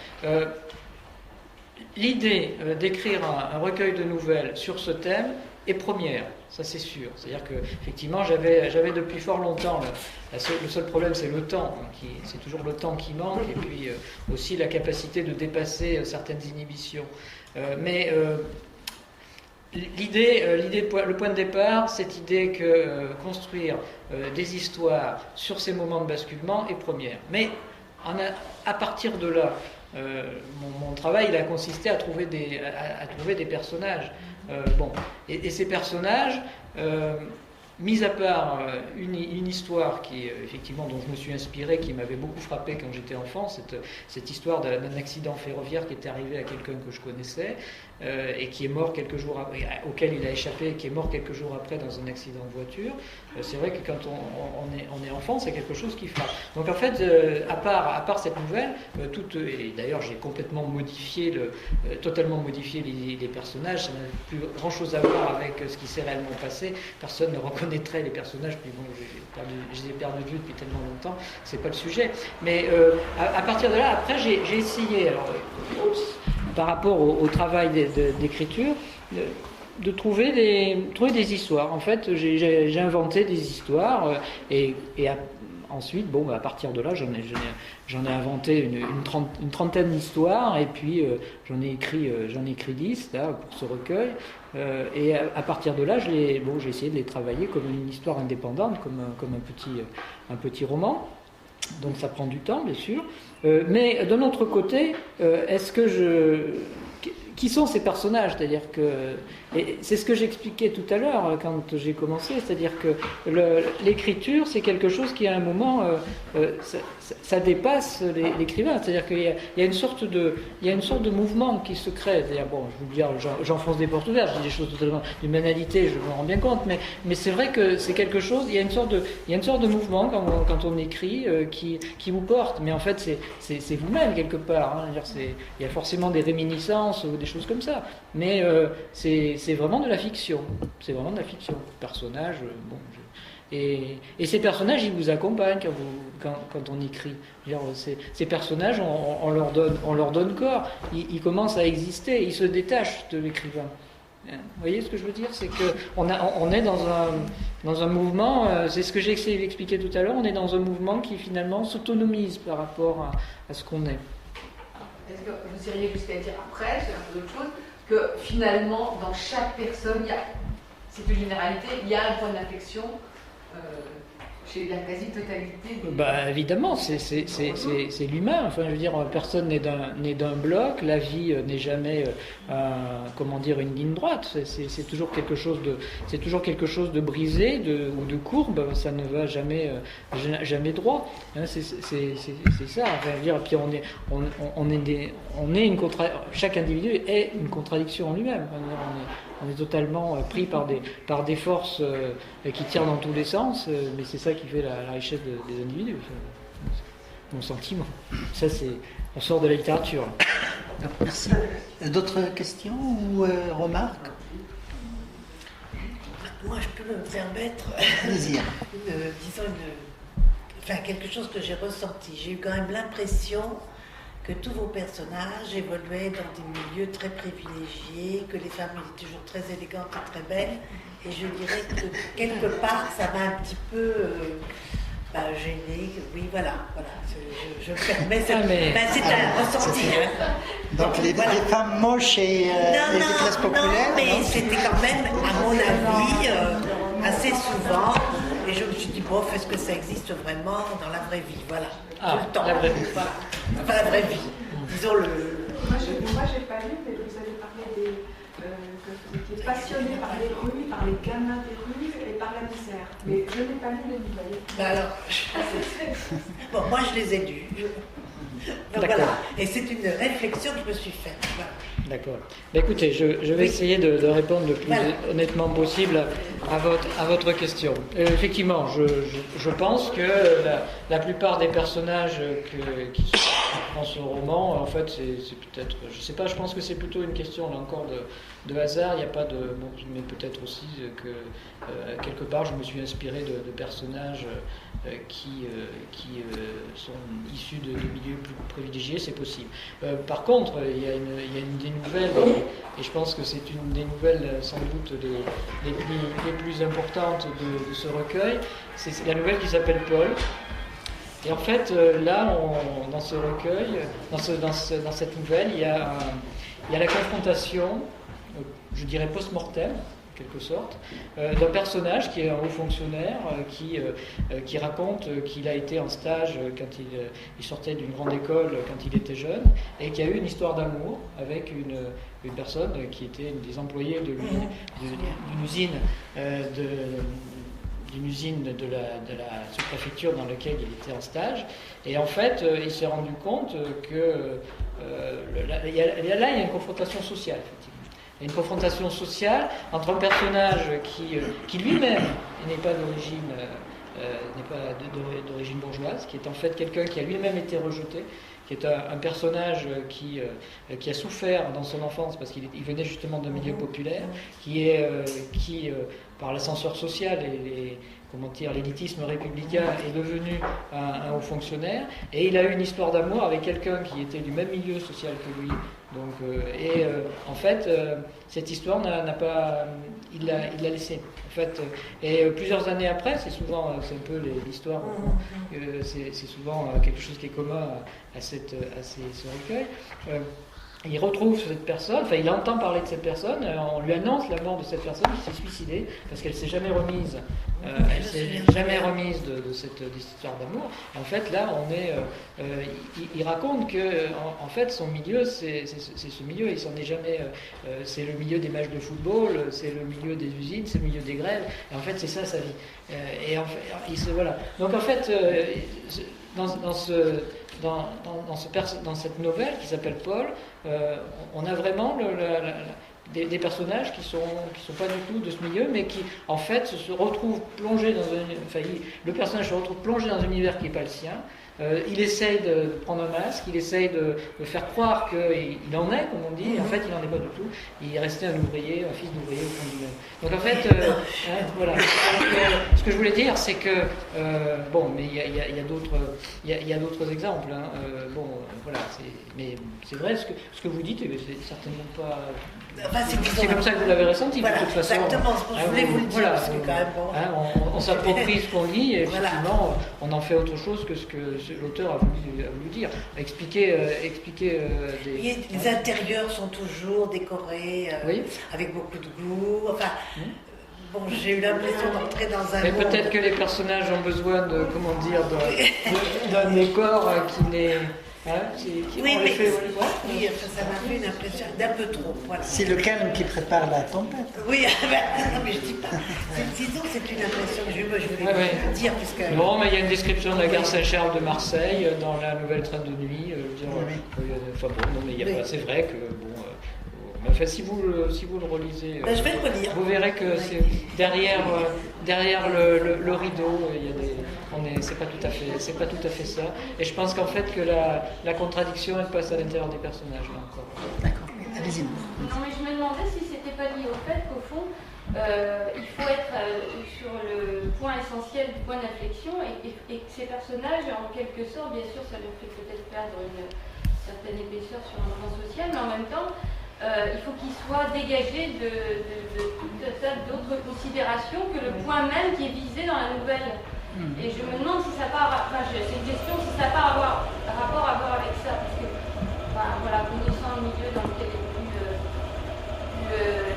L'idée d'écrire un recueil de nouvelles sur ce thème est première, ça c'est sûr. C'est-à-dire qu'effectivement, j'avais depuis fort longtemps, le seul problème c'est le temps, c'est toujours le temps qui manque, et puis aussi la capacité de dépasser certaines inhibitions. Mais le point de départ, cette idée que construire des histoires sur ces moments de basculement est première. Mais à partir de là, mon travail il a consisté à trouver des personnages. Et ces personnages, mis à part une histoire qui, effectivement, dont je me suis inspiré, qui m'avait beaucoup frappé quand j'étais enfant, cette histoire d'un accident ferroviaire qui était arrivé à quelqu'un que je connaissais et qui est mort quelques jours après, auquel il a échappé, et qui est mort quelques jours après dans un accident de voiture. C'est vrai que quand on est enfant, c'est quelque chose qui frappe. Donc en fait, à part cette nouvelle, et d'ailleurs j'ai complètement totalement modifié les personnages, ça n'a plus grand chose à voir avec ce qui s'est réellement passé. Personne ne reconnaîtrait les personnages, puis bon, je les ai perdus de vue depuis tellement longtemps, c'est pas le sujet. Mais à partir de là, après j'ai essayé, par rapport au travail d'écriture, de trouver des histoires. En fait, j'ai inventé des histoires ensuite, à partir de là, j'en ai inventé une trentaine d'histoires, et puis j'en ai écrit 10 là, pour ce recueil. Et à partir de là, j'ai essayé de les travailler comme une histoire indépendante, comme un petit roman. Donc ça prend du temps, bien sûr. Mais d'un autre côté, qui sont ces personnages? C'est-à-dire que, et c'est ce que j'expliquais tout à l'heure quand j'ai commencé, c'est-à-dire que l'écriture, c'est quelque chose qui à un moment, ça dépasse l'écrivain. C'est-à-dire qu'il y a une sorte de mouvement qui se crée. C'est-à-dire, je veux dire, j'enfonce des portes ouvertes, je dis des choses totalement d'une banalité, je me rends bien compte, mais c'est vrai que c'est quelque chose. Il y a une sorte de mouvement quand on écrit qui vous porte. Mais en fait, c'est vous-même quelque part. Hein. Il y a forcément des réminiscences ou des choses comme ça, mais c'est vraiment de la fiction. C'est vraiment de la fiction. Personnages, et ces personnages, ils vous accompagnent quand on écrit. Ces personnages, on leur donne corps. Ils commencent à exister. Ils se détachent de l'écrivain. Vous voyez ce que je veux dire? C'est qu'on est dans un mouvement, c'est ce que j'ai essayé d'expliquer tout à l'heure, on est dans un mouvement qui finalement s'autonomise par rapport à ce qu'on est. Est-ce que vous iriez jusqu'à dire après, c'est un peu autre chose, que finalement, dans chaque personne, c'est une généralité, il y a un point d'inflexion chez la quasi-totalité des... Évidemment, c'est l'humain. Enfin, je veux dire, personne n'est d'un bloc. La vie n'est jamais, une ligne droite. C'est toujours quelque chose de brisé ou de courbe. Ça ne va jamais droit. Hein, c'est ça. Enfin, je veux dire, puis chaque individu est une contradiction en lui-même. On est totalement pris par des forces qui tirent dans tous les sens, mais c'est ça qui fait la richesse des individus. Mon sentiment. Ça, on sort de la littérature. Merci. D'autres questions ou remarques? Moi, je peux me permettre, Plaisir. disons, enfin quelque chose que j'ai ressenti. J'ai eu quand même l'impression que tous vos personnages évoluaient dans des milieux très privilégiés, que les femmes étaient toujours très élégantes et très belles. Et je dirais que quelque part, ça m'a un petit peu gênée. Oui, voilà. Je me permets. C'est un ressenti. Donc les femmes moches et les classes populaires. Non, mais c'était quand même, à mon avis, assez souvent. Et je me suis dit, bof, est-ce que ça existe vraiment dans la vraie vie? Voilà. Tout le temps. La vraie vie. Voilà. Enfin, la vraie vie. Disons le. Moi, j'ai pas lu, mais vous avez parlé que vous étiez passionné par les rues, par les gamins des rues et par la misère. Mais je n'ai pas lu les livres. Alors, bon, moi, je les ai lus. Donc, voilà. Et c'est une réflexion que je me suis faite. Voilà. D'accord. Écoutez, je vais essayer de répondre le plus honnêtement possible à votre question. Effectivement, je pense que la plupart des personnages qui sont dans ce roman, en fait, c'est peut-être, je sais pas, je pense que c'est plutôt une question là encore de hasard. Il n'y a pas de, bon, mais peut-être aussi que quelque part, je me suis inspiré de personnages qui sont issus de milieux plus privilégiés, c'est possible. Par contre, il y a une des nouvelles, et je pense que c'est une des nouvelles sans doute les plus importantes de ce recueil, c'est la nouvelle qui s'appelle Paul. Et en fait, là, dans ce recueil, dans cette nouvelle, il y a la confrontation, je dirais post-mortem, en quelque sorte, d'un personnage qui est un haut fonctionnaire, qui raconte qu'il a été en stage quand il sortait d'une grande école quand il était jeune, et qui a eu une histoire d'amour avec une personne qui était une des employées d'une usine de la sous-préfecture dans laquelle il était en stage. Et en fait, il s'est rendu compte que il y a une confrontation sociale, effectivement. Il y a une confrontation sociale entre un personnage qui lui-même n'est pas d'origine bourgeoise, qui est en fait quelqu'un qui a lui-même été rejeté, qui est un personnage qui a souffert dans son enfance parce qu'il venait justement d'un milieu populaire, qui par l'ascenseur social et l'élitisme républicain est devenu un haut fonctionnaire, et il a eu une histoire d'amour avec quelqu'un qui était du même milieu social que lui. Donc, en fait, cette histoire il l'a laissée. En fait, et plusieurs années après, c'est un peu l'histoire, c'est souvent quelque chose qui est commun à ce recueil. Il retrouve cette personne, enfin il entend parler de cette personne, on lui annonce la mort de cette personne qui s'est suicidée parce qu'elle s'est jamais remise. De cette histoire d'amour. En fait, là, il raconte que, en fait, son milieu, c'est ce milieu. Il s'en est jamais. C'est le milieu des matchs de football, c'est le milieu des usines, c'est le milieu des grèves. Et en fait, c'est ça sa vie. Et en fait, voilà. Donc, en fait, dans cette nouvelle qui s'appelle Paul, on a vraiment des personnages qui sont pas du tout de ce milieu, mais qui en fait se retrouvent plongés le personnage se retrouve plongé dans un univers qui n'est pas le sien. Il essaye de prendre un masque, il essaye de faire croire qu'il en est, comme on dit, et en fait il n'en est pas du tout. Il est resté un fils d'ouvrier au fond du même. Donc en fait, voilà. Donc, ce que je voulais dire, c'est que mais il y a d'autres exemples. Hein. Voilà. Mais c'est vrai, ce que vous dites, c'est certainement pas. Enfin, c'est comme ça que vous l'avez ressenti, voilà, de toute façon. Exactement, je voulais vous le dire, voilà, parce que quand même, bon. On s'approprie ce qu'on lit, et effectivement, on en fait autre chose que ce que l'auteur a voulu dire. Expliquer les intérieurs sont toujours décorés, avec beaucoup de goût, enfin... Bon, j'ai eu l'impression d'entrer dans un mais monde... peut-être que les personnages ont besoin d'un décor qui n'est... oui, mais ça m'a fait une impression d'un peu trop. Voilà. C'est le calme qui prépare la tempête. Oui, non, mais je dis pas. Disons, c'est une impression que je voulais dire. Puisque... Non, mais il y a une description de la gare Saint-Charles de Marseille dans la nouvelle train de nuit. C'est vrai que enfin, si vous le relisez, je vais le relire. Vous verrez que c'est derrière le rideau, c'est pas tout à fait ça. Et je pense qu'en fait que la contradiction elle passe à l'intérieur des personnages là encore. D'accord. Allez-y. Non, mais je me demandais si c'était pas lié au fait qu'au fond, il faut être sur le point essentiel du point d'inflexion et que ces personnages, en quelque sorte, bien sûr, ça leur fait peut-être perdre une certaine épaisseur sur un plan social, mais en même temps, il faut qu'ils soient dégagés de tout un tas d'autres considérations que le point même qui est visé dans la nouvelle. Et je me demande si ça part, c'est une question, si ça part rapport à voir avec ça, parce que, voilà, connaissant le milieu dans lequel évolue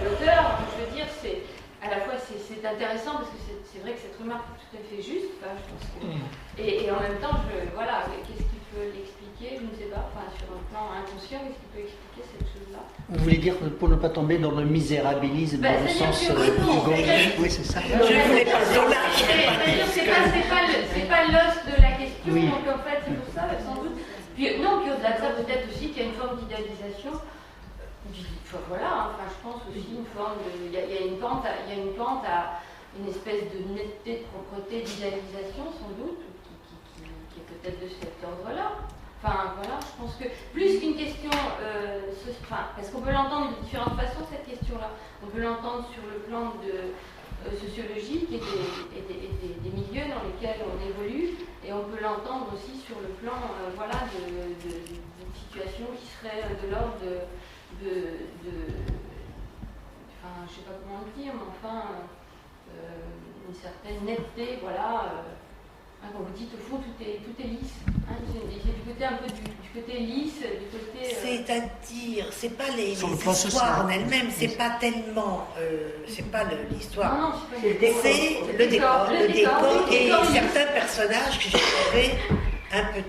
l'auteur, je veux dire, c'est à la fois c'est intéressant parce que c'est vrai que cette remarque est tout à fait juste, je pense que, et en même temps, voilà, qu'est-ce qui peut l'expliquer, je ne sais pas, sur un plan inconscient, qu'est-ce qui peut expliquer cette chose-là? Vous voulez dire pour ne pas tomber dans le misérabilisme dans le sens oui, c'est ça. Je voulais pas c'est pas l'os de la question, oui. Donc en fait c'est pour ça sans doute. Puis non, puis au-delà de ça peut-être aussi qu'il y a une forme d'idéalisation. Voilà, je pense aussi une forme de, il y a une pente à une espèce de netteté, de propreté, d'idéalisation sans doute, qui est peut-être de cet ordre-là. Voilà, je pense que plus qu'une question, parce qu'on peut l'entendre de différentes façons cette question-là. On peut l'entendre sur le plan sociologique et des milieux dans lesquels on évolue, et on peut l'entendre aussi sur le plan, d'une situation qui serait de l'ordre je sais pas comment le dire, mais une certaine netteté, quand vous dites au fond tout est lisse, c'est du côté un peu du côté lisse, du côté. C'est-à-dire, c'est pas l'histoire en elle-même, c'est pas tellement, c'est pas l'histoire. Non, c'est le décor et certains personnages que j'ai trouvés un peu,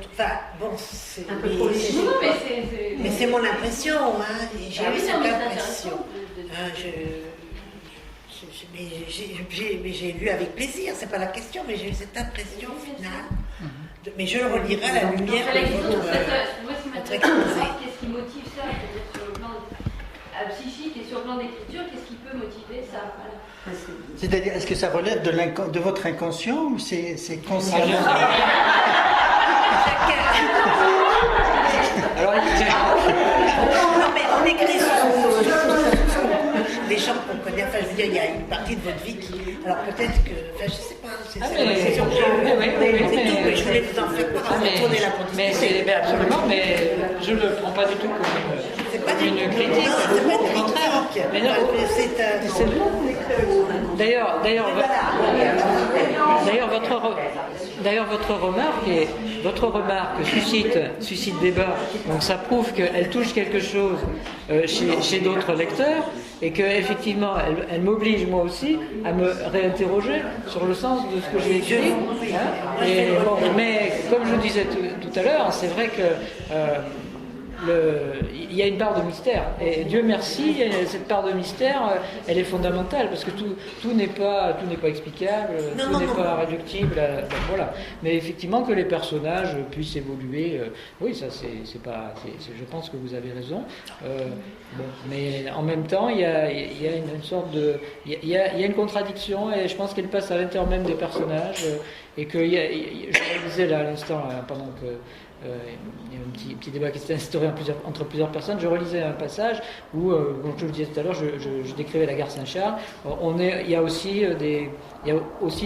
mais c'est mon impression, j'ai eu cette impression. Mais j'ai lu avec plaisir, c'est pas la question, mais j'ai eu cette impression finale. Mais je le relirai à la lumière de votre exposé. Qu'est-ce qui motive ça? C'est-à-dire sur le plan psychique et sur le plan d'écriture, qu'est-ce qui peut motiver ça? C'est-à-dire, est-ce que ça relève de votre inconscient ou c'est conscient? Alors, non, mais on écrit sur les gens qu'on connaît. Je veux dire, il y a une partie de votre vie qui. Alors peut-être que. Je sais pas, c'est question que j'ai. Mais je voulais vous en faire part avant de tourner la continuité. Mais absolument, mais je ne le prends pas du tout comme une critique. Non, c'est pas une critique. Mais non, D'ailleurs, votre remarque suscite débat. Donc ça prouve qu'elle touche quelque chose chez d'autres lecteurs et qu'effectivement, elle m'oblige moi aussi à me réinterroger sur le sens de ce que j'ai écrit. Mais comme je vous disais tout à l'heure, c'est vrai que il y a une part de mystère, et Dieu merci, cette part de mystère, elle est fondamentale, parce que tout n'est pas explicable, tout n'est pas réductible, voilà. Mais effectivement que les personnages puissent évoluer, oui, ça je pense que vous avez raison. Mais en même temps, il y a une sorte de, il y a une contradiction, et je pense qu'elle passe à l'intérieur même des personnages, et que je disais là à l'instant, pendant que il y a un petit débat qui s'est instauré entre plusieurs personnes. Je relisais un passage où, comme je vous le disais tout à l'heure, je décrivais la gare Saint-Charles. Il y a aussi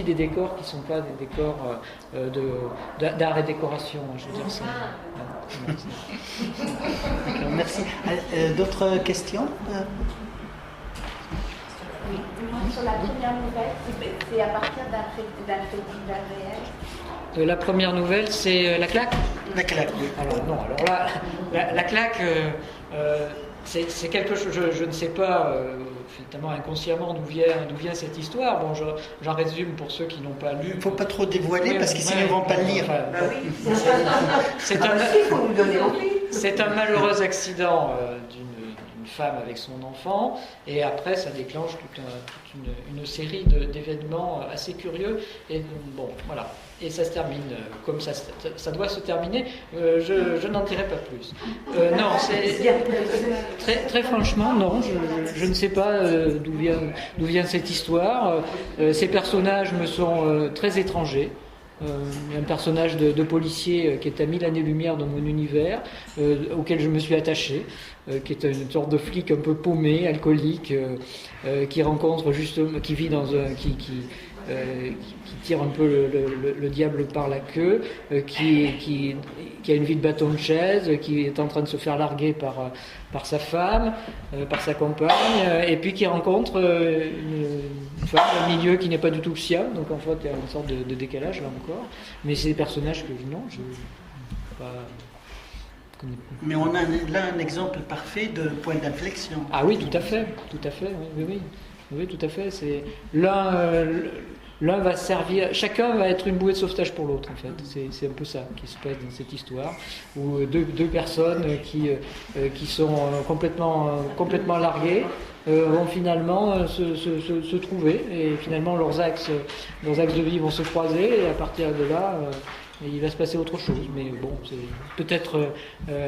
des décors qui ne sont pas des décors d'art et décoration. Je veux dire, Merci. D'autres questions? Sur la première nouvelle, c'est à partir d'un fait divers réel. La première nouvelle, c'est La Claque. La Claque, oui. Alors là, la Claque, c'est quelque chose, je ne sais pas, finalement inconsciemment, d'où vient cette histoire. Bon, j'en résume pour ceux qui n'ont pas lu. Il ne faut pas trop dévoiler, parce que sinon ils ne vont pas le lire. C'est un malheureux accident d'une femme avec son enfant, et après ça déclenche toute une série d'événements assez curieux, et bon, voilà. Et ça se termine comme ça doit se terminer. Je n'en dirai pas plus. Non, c'est très franchement, non. Je ne sais pas d'où vient cette histoire. Ces personnages me sont très étrangers. un personnage de policier qui est à 1000 années-lumière dans mon univers, auquel je me suis attaché, qui est une sorte de flic un peu paumé, alcoolique, qui rencontre justement, qui vit dans un, qui tire un peu le diable par la queue, qui a une vie de bâton de chaise, qui est en train de se faire larguer par sa femme, par sa compagne, et puis qui rencontre une femme d'un milieu qui n'est pas du tout le sien, donc en fait il y a une sorte de décalage là encore, mais c'est des personnages que je pas... Mais on a là un exemple parfait de point d'inflexion. Ah oui, tout à fait, oui, tout à fait. C'est l'un va servir, chacun va être une bouée de sauvetage pour l'autre en fait. C'est un peu ça qui se passe dans cette histoire, où deux personnes qui sont complètement larguées vont finalement se trouver, et finalement leurs axes de vie vont se croiser, et à partir de là. Il va se passer autre chose, mais bon, c'est peut-être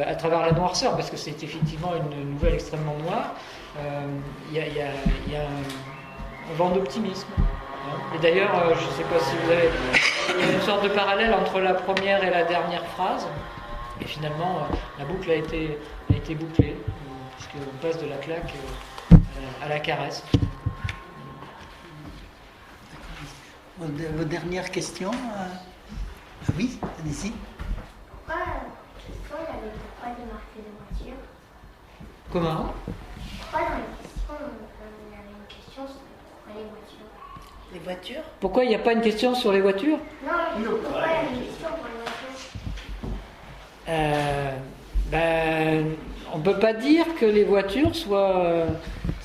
à travers la noirceur, parce que c'est effectivement une nouvelle extrêmement noire. Il y a un vent d'optimisme. Et d'ailleurs, je ne sais pas si vous avez... Il y a une sorte de parallèle entre la première et la dernière phrase, et finalement, la boucle a été bouclée, puisqu'on passe de la claque à la caresse. Vos dernières questions Oui, allez-y. Pourquoi il avait pourquoi démarquer les voitures? Comment? Pourquoi dans les questions, il y avait une question sur pourquoi les voitures? Les voitures? Pourquoi il n'y a pas une question sur les voitures? Non, pourquoi il y avait une question pour les voitures? On ne peut pas dire que les voitures soient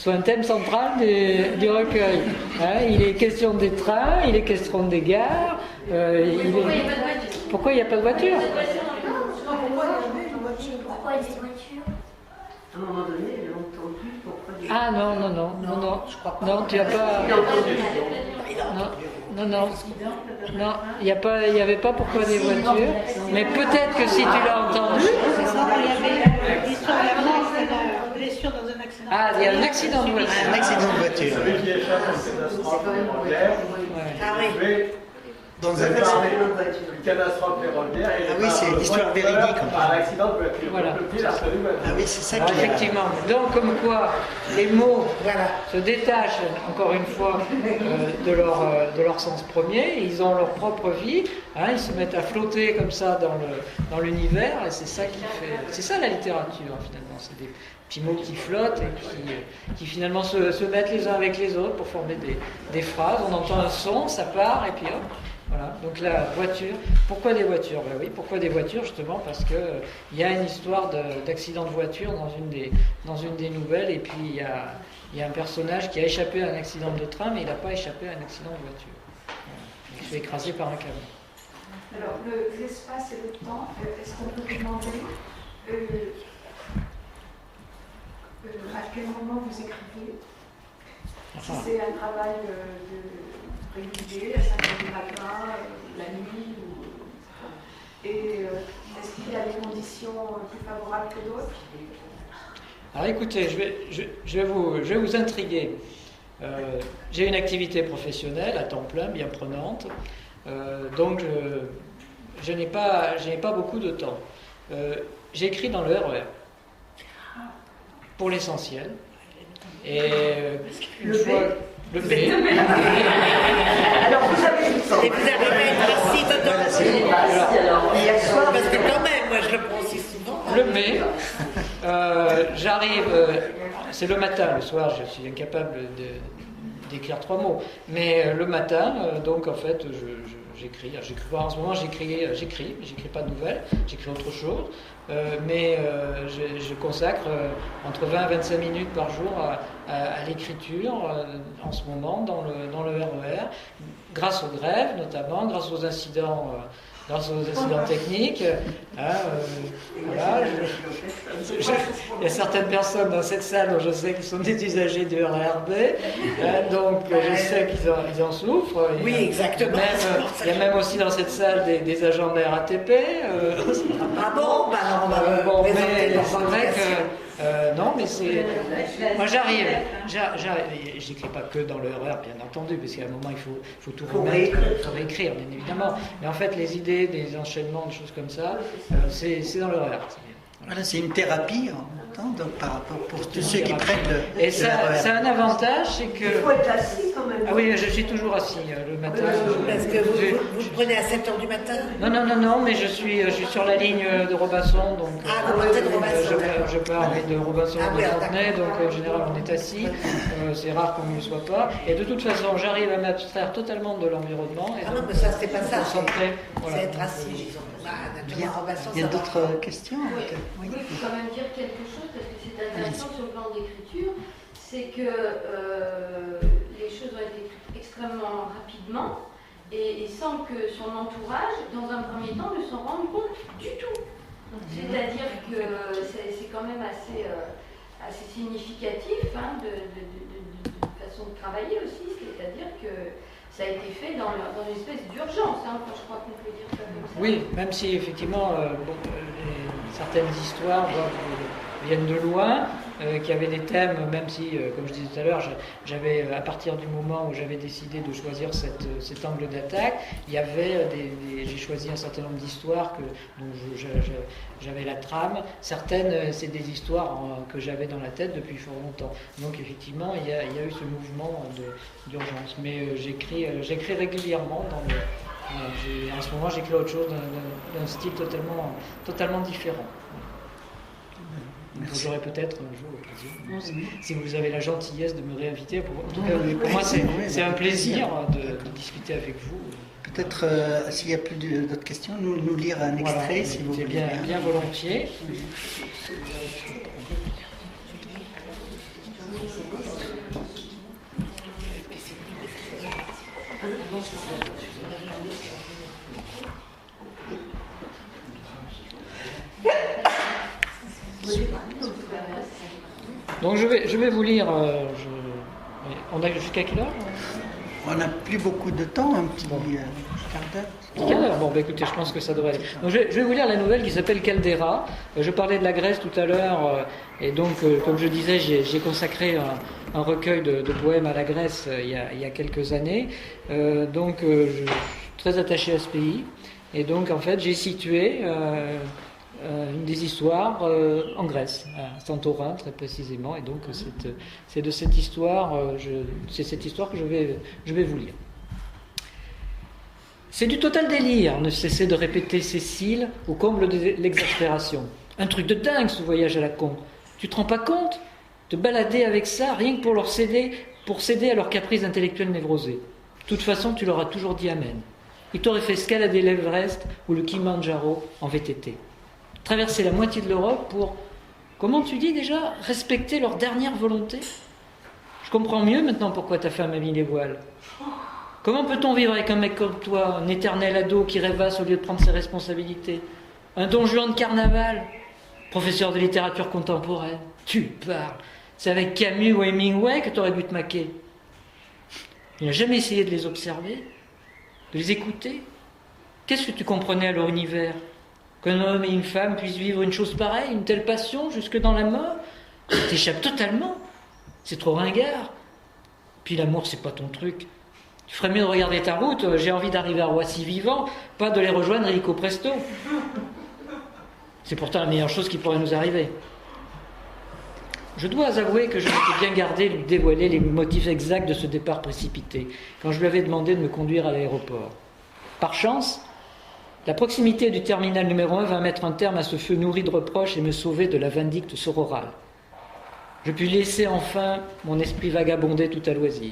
un thème central du recueil. Hein, il est question des trains, il est question des gares. Pourquoi il n'y a pas de voiture? Pourquoi des voitures? À un moment donné, elle a entendu pourquoi des... Ah non, je crois pas. Non, tu n'as pas... Non, il n'y avait pas pourquoi des voitures. Mais peut-être que si tu l'as entendu... L'histoire d'avant, c'est la blessure dans un accident. Ah, il y a un accident de voiture. Un accident de voiture. Celui qui échappe à une catastrophe ferroviaire, Ah oui. Dans un c'est accident. une catastrophe ferroviaire. Ah oui, c'est l'histoire véridique. Un accident de voiture. Voilà. Ah oui, c'est ça Ah, qui est... effectivement. Donc, comme quoi, les mots Voilà. se détachent, encore une fois, de leur sens premier. Ils ont leur propre vie. Hein, ils se mettent à flotter comme ça dans l'univers. Et c'est ça qui fait... C'est ça la littérature, finalement. C'est des petits mots qui flottent et qui finalement se mettent les uns avec les autres pour former des phrases. On entend un son, ça part, et puis hop. Voilà, donc la voiture. Pourquoi des voitures? Ben oui, pourquoi des voitures? Justement parce que il y a une histoire d'accident de voiture dans une des nouvelles, et puis il y a un personnage qui a échappé à un accident de train, mais il n'a pas échappé à un accident de voiture. Voilà. Il se fait écraser par un camion. Alors, l'espace et le temps, est-ce qu'on peut demander à quel moment vous écrivez? Si c'est un travail régulier, à 5 heures du matin, la nuit, et est-ce qu'il y a des conditions plus favorables que d'autres? Alors écoutez, je vais vous intriguer. J'ai une activité professionnelle à temps plein, bien prenante, donc je n'ai pas beaucoup de temps. J'écris dans le RER, pour l'essentiel. Et une fois... Le B. Alors vous avez du temps. Et vous arrivez à être assis dedans. Hier soir, Parce que quand même, moi je le prends aussi souvent. Le mai, j'arrive, c'est le matin, le soir je suis incapable d'écrire 3 mots, mais le matin, donc en fait j'écris. En ce moment j'écris pas de nouvelles, j'écris autre chose, mais je consacre entre 20 et 25 minutes par jour à l'écriture en ce moment dans le RER, grâce aux grèves notamment, grâce aux incidents techniques. Voilà, il y a certaines personnes dans cette salle dont je sais qu'ils sont des usagers du RERB, donc je sais qu'ils en souffrent. Oui, exactement. Il y a même aussi dans cette salle des agents de la RATP. Ah bon, bah alors on va Mais c'est vrai que Non, mais c'est. Moi, j'arrive. J'écris pas que dans l'horreur, bien entendu, parce qu'à un moment, il faut tout remettre, il faut réécrire, bien évidemment. Mais en fait, les idées, des enchaînements, des choses comme ça, c'est dans l'horreur. Voilà, c'est une thérapie en même temps, donc par rapport pour tous ceux qui prennent le. Et ça a un avantage, c'est que. Il faut être assis quand même. Ah oui, je suis toujours assis le matin. Parce que vous prenez à 7h du matin? Non, mais je suis sur la ligne de Robinson, donc Ah, vous partez de Robinson. je pars de Robinson Ah, de oui, Fontenay, d'accord. donc en général on est assis, c'est rare qu'on ne le soit pas, et de toute façon j'arrive à m'abstraire totalement de l'environnement. Et Ah non, mais ça, c'est pas ça. concentrer, voilà. C'est être assis, disons. Naturellement, Robinson, Il y a ça va. d'autres questions? Oui, il faut quand même dire quelque chose parce que c'est intéressant sur le plan d'écriture, c'est que les choses ont été écrites extrêmement rapidement et sans que son entourage, dans un premier temps, ne s'en rende compte du tout. C'est-à-dire que c'est quand même assez significatif de façon de travailler aussi, c'est-à-dire que ça a été fait dans une espèce d'urgence, je crois qu'on peut dire ça comme ça. Oui, même si effectivement certaines histoires viennent de loin, qui avaient des thèmes, même si, comme je disais tout à l'heure, j'avais, à partir du moment où j'avais décidé de choisir cet angle d'attaque, il y avait j'ai choisi un certain nombre d'histoires dont j'avais la trame. Certaines, c'est des histoires que j'avais dans la tête depuis fort longtemps. Donc effectivement, il y a eu ce mouvement d'urgence. Mais j'écris régulièrement en ce moment, j'écris autre chose d'un style totalement différent. Donc j'aurai peut-être un jour l'occasion, si vous avez la gentillesse de me réinviter. En tout cas, pour moi, c'est un plaisir de discuter avec vous. Peut-être, s'il n'y a plus d'autres questions, nous lire un extrait, voilà, si vous voulez. Bien volontiers. Donc je vais vous lire. On a jusqu'à quelle heure? On n'a plus beaucoup de temps, un petit quart d'heure. Quelle heure? Bon, écoutez, je pense que ça devrait aller. Donc, je vais vous lire la nouvelle qui s'appelle Caldera. Je parlais de la Grèce tout à l'heure, et donc, comme je disais, j'ai consacré un recueil de poèmes à la Grèce il y a quelques années. Donc, je suis très attaché à ce pays. Et donc, en fait, j'ai situé une des histoires en Grèce, à Santorin très précisément, et donc c'est de cette histoire, c'est cette histoire que je vais vous lire. C'est du total délire, ne cessait de répéter Cécile au comble de l'exaspération. Un truc de dingue ce voyage à la con. Tu te rends pas compte? Te balader avec ça, rien que pour céder à leurs caprices intellectuels névrosés. De toute façon, tu leur as toujours dit amen. Ils t'auraient fait escalader l'Everest ou le Kilimandjaro en VTT. Traverser la moitié de l'Europe pour, comment tu dis déjà, respecter leur dernière volonté? Je comprends mieux maintenant pourquoi ta femme a mis les voiles. Comment peut-on vivre avec un mec comme toi, un éternel ado qui rêvasse au lieu de prendre ses responsabilités? Un Don Juan de carnaval, professeur de littérature contemporaine. Tu parles, c'est avec Camus ou Hemingway que tu aurais dû te maquer. Il n'a jamais essayé de les observer, de les écouter. Qu'est-ce que tu comprenais à leur univers? Qu'un homme et une femme puissent vivre une chose pareille, une telle passion, jusque dans la mort? Ça t'échappe totalement. C'est trop ringard. Puis l'amour, c'est pas ton truc. Tu ferais mieux de regarder ta route. J'ai envie d'arriver à Roissy vivant, pas de les rejoindre illico presto. C'est pourtant la meilleure chose qui pourrait nous arriver. Je dois avouer que je m'étais bien gardé de lui dévoiler les motifs exacts de ce départ précipité, quand je lui avais demandé de me conduire à l'aéroport. Par chance, la proximité du terminal numéro 1 va mettre un terme à ce feu nourri de reproches et me sauver de la vindicte sororale. Je puis laisser enfin mon esprit vagabonder tout à loisir.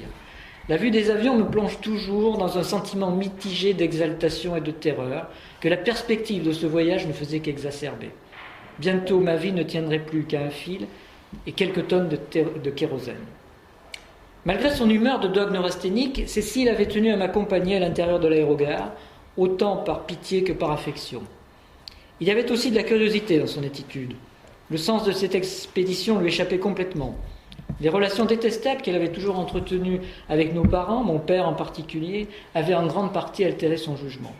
La vue des avions me plonge toujours dans un sentiment mitigé d'exaltation et de terreur que la perspective de ce voyage ne faisait qu'exacerber. Bientôt, ma vie ne tiendrait plus qu'à un fil et quelques tonnes de kérosène. Malgré son humeur de dogue neurasthénique, Cécile avait tenu à m'accompagner à l'intérieur de l'aérogare, autant par pitié que par affection. Il y avait aussi de la curiosité dans son attitude. Le sens de cette expédition lui échappait complètement. Les relations détestables qu'elle avait toujours entretenues avec nos parents, mon père en particulier, avaient en grande partie altéré son jugement.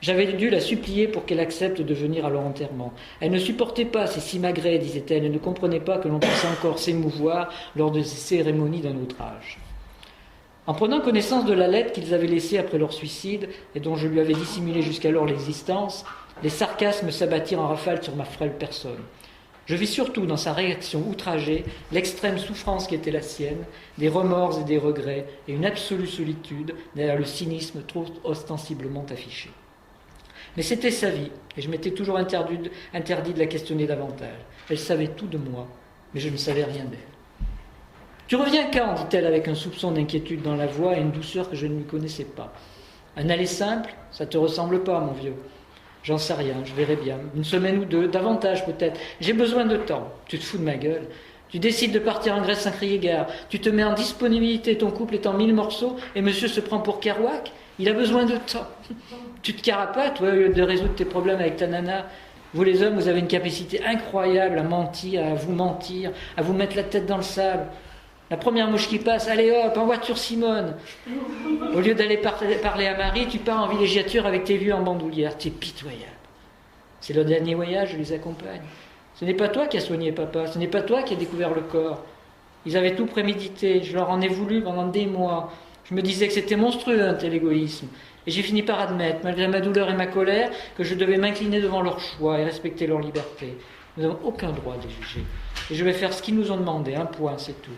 J'avais dû la supplier pour qu'elle accepte de venir à leur enterrement. Elle ne supportait pas ces simagrées, disait-elle, et ne comprenait pas que l'on puisse encore s'émouvoir lors de ces cérémonies d'un autre âge. En prenant connaissance de la lettre qu'ils avaient laissée après leur suicide, et dont je lui avais dissimulé jusqu'alors l'existence, les sarcasmes s'abattirent en rafale sur ma frêle personne. Je vis surtout dans sa réaction outragée l'extrême souffrance qui était la sienne, des remords et des regrets, et une absolue solitude derrière le cynisme trop ostensiblement affiché. Mais c'était sa vie, et je m'étais toujours interdit de la questionner davantage. Elle savait tout de moi, mais je ne savais rien d'elle. « Tu reviens quand ?» dit-elle avec un soupçon d'inquiétude dans la voix et une douceur que je ne lui connaissais pas. « Un aller simple, ça te ressemble pas, mon vieux. » « J'en sais rien, je verrai bien. Une semaine ou deux, davantage peut-être. J'ai besoin de temps. » « Tu te fous de ma gueule. Tu décides de partir en Grèce sans crier gare. Tu te mets en disponibilité, ton couple est en 1000 morceaux, et monsieur se prend pour Kerouac. Il a besoin de temps. Tu te carapates, toi, au lieu de résoudre tes problèmes avec ta nana. Vous les hommes, vous avez une capacité incroyable à mentir, à vous mettre la tête dans le sable. La première mouche qui passe, allez hop, en voiture Simone. Au lieu d'aller parler à Marie, tu pars en villégiature avec tes vieux en bandoulière. T'es pitoyable. C'est le dernier voyage, je les accompagne. Ce n'est pas toi qui as soigné papa, ce n'est pas toi qui as découvert le corps. Ils avaient tout prémédité, je leur en ai voulu pendant des mois. Je me disais que c'était monstrueux, un tel égoïsme. Et j'ai fini par admettre, malgré ma douleur et ma colère, que je devais m'incliner devant leur choix et respecter leur liberté. Nous n'avons aucun droit de les juger. Et je vais faire ce qu'ils nous ont demandé, un point, c'est tout.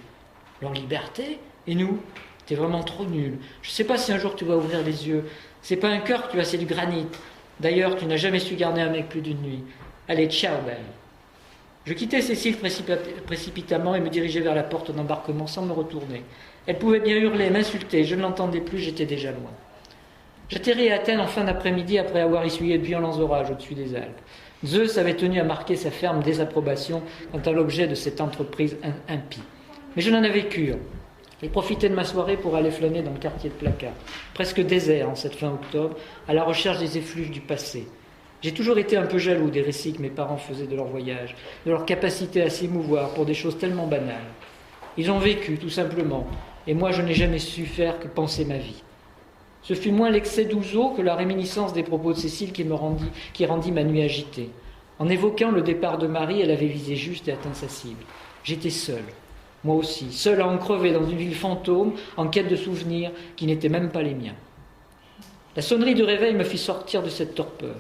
Leur liberté? Et nous? T'es vraiment trop nul. Je ne sais pas si un jour tu vas ouvrir les yeux. C'est pas un cœur que tu as, c'est du granit. D'ailleurs, tu n'as jamais su garder un mec plus d'une nuit. Allez, ciao, belle. Je quittai Cécile précipitamment et me dirigeai vers la porte d'embarquement sans me retourner. Elle pouvait bien hurler, m'insulter, je ne l'entendais plus, j'étais déjà loin. J'atterris à Athènes en fin d'après-midi après avoir essuyé de violents orages au-dessus des Alpes. Zeus avait tenu à marquer sa ferme désapprobation quant à l'objet de cette entreprise impie. Mais je n'en avais cure. J'ai profité de ma soirée pour aller flâner dans le quartier de Plaka, presque désert en cette fin octobre, à la recherche des effluves du passé. J'ai toujours été un peu jaloux des récits que mes parents faisaient de leur voyage, de leur capacité à s'émouvoir pour des choses tellement banales. Ils ont vécu, tout simplement, et moi je n'ai jamais su faire que penser ma vie. Ce fut moins l'excès d'ouzo que la réminiscence des propos de Cécile qui rendit ma nuit agitée. En évoquant le départ de Marie, elle avait visé juste et atteint sa cible. J'étais seul. Moi aussi, seul à en crever dans une ville fantôme, en quête de souvenirs qui n'étaient même pas les miens. La sonnerie du réveil me fit sortir de cette torpeur.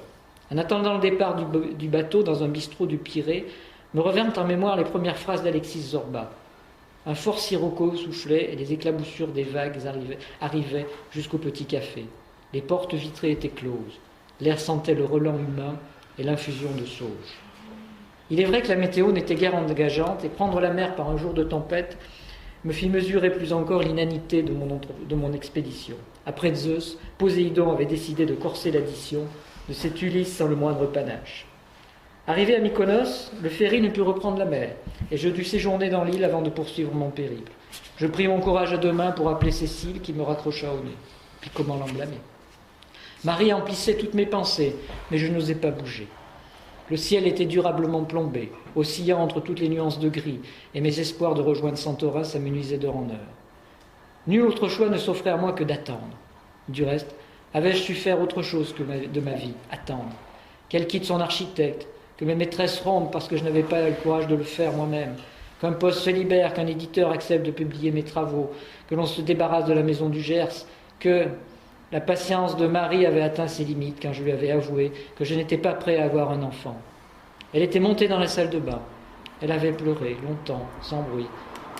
En attendant le départ du bateau dans un bistrot du Pirée, me revinrent en mémoire les premières phrases d'Alexis Zorba. Un fort sirocco soufflait et les éclaboussures des vagues arrivaient jusqu'au petit café. Les portes vitrées étaient closes. L'air sentait le relent humain et l'infusion de sauge. Il est vrai que la météo n'était guère engageante et prendre la mer par un jour de tempête me fit mesurer plus encore l'inanité de mon expédition. Après Zeus, Poséidon avait décidé de corser l'addition de cette Ulysse sans le moindre panache. Arrivé à Mykonos, le ferry ne put reprendre la mer, et je dus séjourner dans l'île avant de poursuivre mon périple. Je pris mon courage à deux mains pour appeler Cécile, qui me raccrocha au nez. Puis comment l'en blâmer? Marie emplissait toutes mes pensées, mais je n'osais pas bouger. Le ciel était durablement plombé, oscillant entre toutes les nuances de gris, et mes espoirs de rejoindre Santorin s'amenuisaient d'heure en heure. Nul autre choix ne s'offrait à moi que d'attendre. Du reste, avais-je su faire autre chose de ma vie? Attendre. Qu'elle quitte son architecte, que mes maîtresses rompent parce que je n'avais pas le courage de le faire moi-même, qu'un poste se libère, qu'un éditeur accepte de publier mes travaux, que l'on se débarrasse de la maison du Gers, que la patience de Marie avait atteint ses limites quand je lui avais avoué que je n'étais pas prêt à avoir un enfant. Elle était montée dans la salle de bain. Elle avait pleuré, longtemps, sans bruit.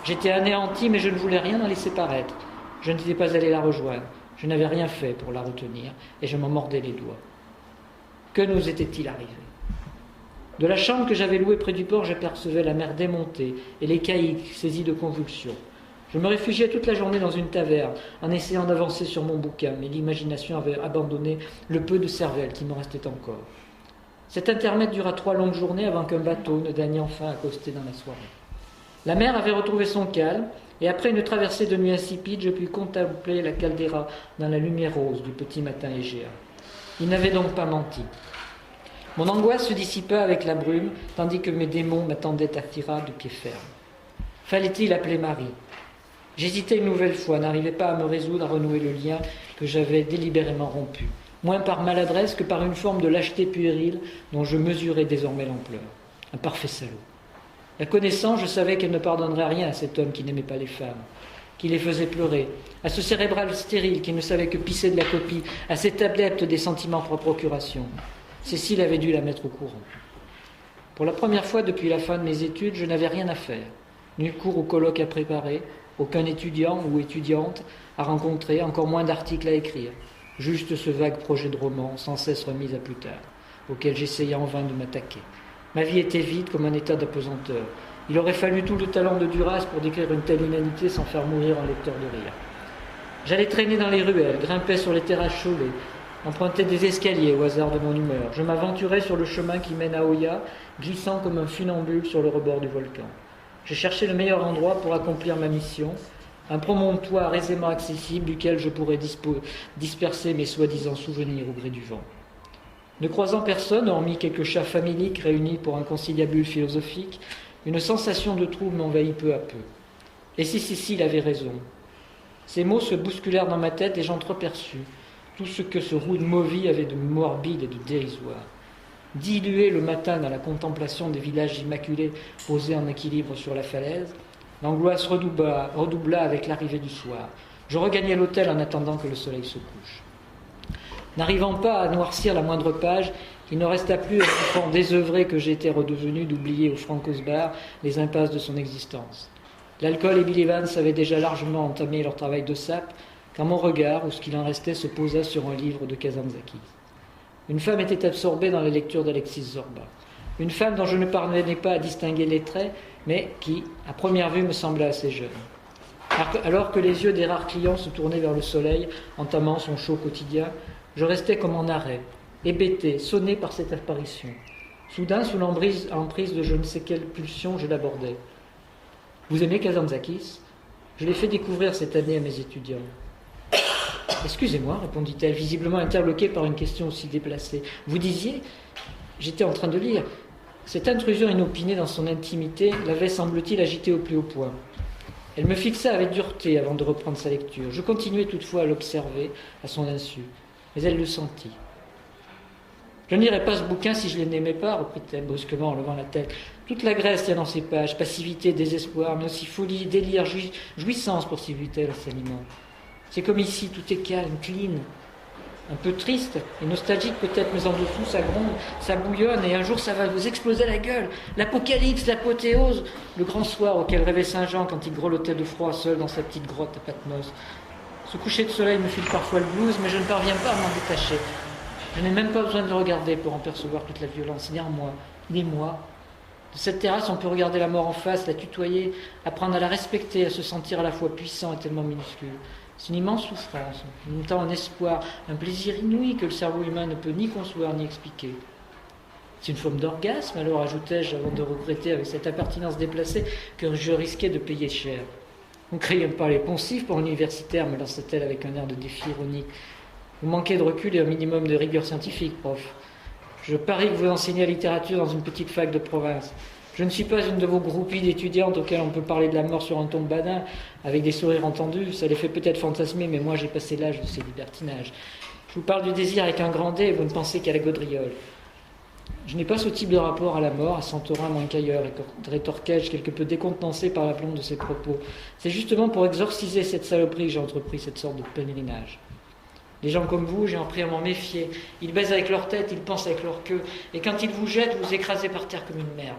J'étais anéanti, mais je ne voulais rien en laisser paraître. Je n'étais pas allé la rejoindre. Je n'avais rien fait pour la retenir, et je m'en mordais les doigts. Que nous était-il arrivé? De la chambre que j'avais louée près du port, j'apercevais la mer démontée et les caïques saisis de convulsions. Je me réfugiais toute la journée dans une taverne, en essayant d'avancer sur mon bouquin, mais l'imagination avait abandonné le peu de cervelle qui me restait encore. Cet intermède dura 3 longues journées avant qu'un bateau ne daigne enfin accoster dans la soirée. La mer avait retrouvé son calme, et après une traversée de nuit insipide, je pus contempler la caldeira dans la lumière rose du petit matin égéen. Il n'avait donc pas menti. Mon angoisse se dissipa avec la brume, tandis que mes démons m'attendaient à Thyra de pied ferme. Fallait-il appeler Marie? J'hésitais une nouvelle fois, n'arrivais pas à me résoudre à renouer le lien que j'avais délibérément rompu. moins par maladresse que par une forme de lâcheté puérile dont je mesurais désormais l'ampleur. Un parfait salaud. La connaissant, je savais qu'elle ne pardonnerait rien à cet homme qui n'aimait pas les femmes, qui les faisait pleurer, à ce cérébral stérile qui ne savait que pisser de la copie, à cet adepte des sentiments par procuration. Cécile avait dû la mettre au courant. Pour la première fois depuis la fin de mes études, je n'avais rien à faire. Nul cours ou colloque à préparer, aucun étudiant ou étudiante à rencontrer, encore moins d'articles à écrire. Juste ce vague projet de roman, sans cesse remis à plus tard, auquel j'essayais en vain de m'attaquer. Ma vie était vide comme un état d'apesanteur. Il aurait fallu tout le talent de Duras pour décrire une telle inanité sans faire mourir un lecteur de rire. J'allais traîner dans les ruelles, grimpais sur les terrasses chaulées, empruntais des escaliers au hasard de mon humeur. Je m'aventurais sur le chemin qui mène à Oya, glissant comme un funambule sur le rebord du volcan. Je cherchais le meilleur endroit pour accomplir ma mission, un promontoire aisément accessible duquel je pourrais disperser mes soi-disant souvenirs au gré du vent. Ne croisant personne, hormis quelques chats faméliques réunis pour un conciliabule philosophique, une sensation de trouble m'envahit peu à peu. Et si Cécile avait raison? Ces mots se bousculèrent dans ma tête et j'entreperçus tout ce que ce roux de Mauvie avait de morbide et de dérisoire. Dilué le matin dans la contemplation des villages immaculés posés en équilibre sur la falaise, l'angoisse redoubla avec l'arrivée du soir. Je regagnai l'hôtel en attendant que le soleil se couche. N'arrivant pas à noircir la moindre page, il ne resta plus à ce fond désœuvré que j'étais redevenu d'oublier au Francos Bar les impasses de son existence. L'alcool et Bill Evans avaient déjà largement entamé leur travail de sape, quand mon regard, ou ce qu'il en restait, se posa sur un livre de Kazantzakis. Une femme était absorbée dans la lecture d'Alexis Zorba. Une femme dont je ne parvenais pas à distinguer les traits, mais qui, à première vue, me semblait assez jeune. Alors que les yeux des rares clients se tournaient vers le soleil, entamant son show quotidien, je restais comme en arrêt, hébété, sonné par cette apparition. Soudain, sous l'emprise de je ne sais quelle pulsion, je l'abordai. « Vous aimez Kazantzakis ?» Je l'ai fait découvrir cette année à mes étudiants. « Excusez-moi, répondit-elle, visiblement interloquée par une question aussi déplacée. Vous disiez ? J'étais en train de lire. » Cette intrusion inopinée dans son intimité l'avait, semble-t-il, agitée au plus haut point. Elle me fixa avec dureté avant de reprendre sa lecture. Je continuais toutefois à l'observer, à son insu. Mais elle le sentit. « Je ne lirais pas ce bouquin si je ne l'aimais pas, reprit-elle brusquement en levant la tête. Toute la Grèce tient dans ses pages, passivité, désespoir, mais aussi folie, délire, jouissance, poursuivit-elle en s'animant. C'est comme ici, tout est calme, clean, un peu triste et nostalgique peut-être, mais en dessous ça gronde, ça bouillonne et un jour ça va vous exploser la gueule. L'apocalypse, l'apothéose, le grand soir auquel rêvait Saint Jean quand il grelottait de froid seul dans sa petite grotte à Patmos. Ce coucher de soleil me file parfois le blues, mais je ne parviens pas à m'en détacher. Je n'ai même pas besoin de le regarder pour en percevoir toute la violence. Il y a en moi, des mois. De cette terrasse, on peut regarder la mort en face, la tutoyer, apprendre à la respecter, à se sentir à la fois puissant et tellement minuscule. C'est une immense souffrance, en même temps un espoir, un plaisir inouï que le cerveau humain ne peut ni concevoir ni expliquer. C'est une forme d'orgasme, alors ajoutai-je avant de regretter avec cette impertinence déplacée que je risquais de payer cher. Vous ne criez pas les poncifs pour l'universitaire, me lança-t-elle avec un air de défi ironique. Vous manquez de recul et un minimum de rigueur scientifique, prof. Je parie que vous enseignez la littérature dans une petite fac de province. Je ne suis pas une de vos groupies d'étudiantes auxquelles on peut parler de la mort sur un ton badin, avec des sourires entendus. Ça les fait peut-être fantasmer, mais moi j'ai passé l'âge de ces libertinages. Je vous parle du désir avec un grand D et vous ne pensez qu'à la gaudriole. Je n'ai pas ce type de rapport à la mort, à Santorin moins qu'ailleurs, rétorquai-je, quelque peu décontenancé par l'aplomb de ses propos. C'est justement pour exorciser cette saloperie que j'ai entrepris cette sorte de pèlerinage. Les gens comme vous, j'ai appris à m'en méfier. Ils baisent avec leur tête, ils pensent avec leur queue. Et quand ils vous jettent, vous écrasez par terre comme une merde.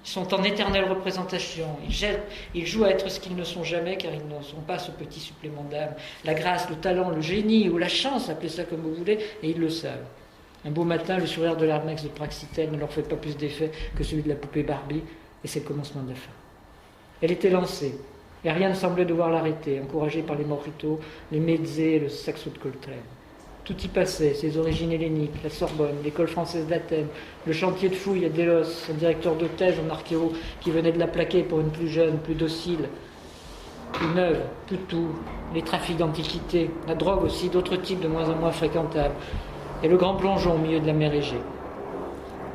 Ils sont en éternelle représentation. Ils jettent, ils jouent à être ce qu'ils ne sont jamais, car ils ne sont pas ce petit supplément d'âme. La grâce, le talent, le génie ou la chance, appelez ça comme vous voulez, et ils le savent. Un beau matin, le sourire de l'Armex de Praxitèle ne leur fait pas plus d'effet que celui de la poupée Barbie, et c'est le commencement de la fin. Elle était lancée. Et rien ne semblait devoir l'arrêter, encouragé par les mojitos, les mezzés et le saxo de Coltrane. Tout y passait, ses origines helléniques, la Sorbonne, l'école française d'Athènes, le chantier de fouilles à Délos, son directeur de thèse en archéo qui venait de la plaquer pour une plus jeune, plus docile, plus neuve, plus tout, les trafics d'antiquités, la drogue aussi, d'autres types de moins en moins fréquentables, et le grand plongeon au milieu de la mer Égée.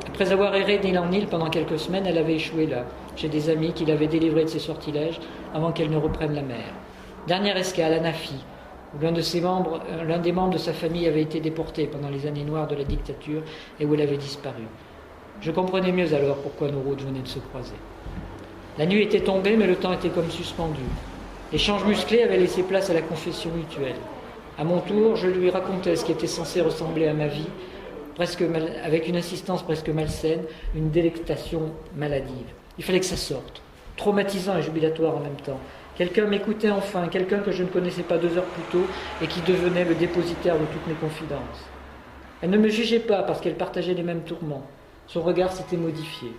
Après avoir erré d'île en île pendant quelques semaines, elle avait échoué là, chez des amis qui l'avaient délivrée de ses sortilèges avant qu'elle ne reprenne la mer. Dernière escale, Anafi, où l'un des membres de sa famille avait été déporté pendant les années noires de la dictature et où elle avait disparu. Je comprenais mieux alors pourquoi nos routes venaient de se croiser. La nuit était tombée, mais le temps était comme suspendu. L'échange musclé avait laissé place à la confession mutuelle. À mon tour, je lui racontais ce qui était censé ressembler à ma vie, avec une insistance presque malsaine, une délectation maladive. Il fallait que ça sorte, traumatisant et jubilatoire en même temps. Quelqu'un m'écoutait enfin, quelqu'un que je ne connaissais pas 2 heures plus tôt et qui devenait le dépositaire de toutes mes confidences. Elle ne me jugeait pas parce qu'elle partageait les mêmes tourments. Son regard s'était modifié.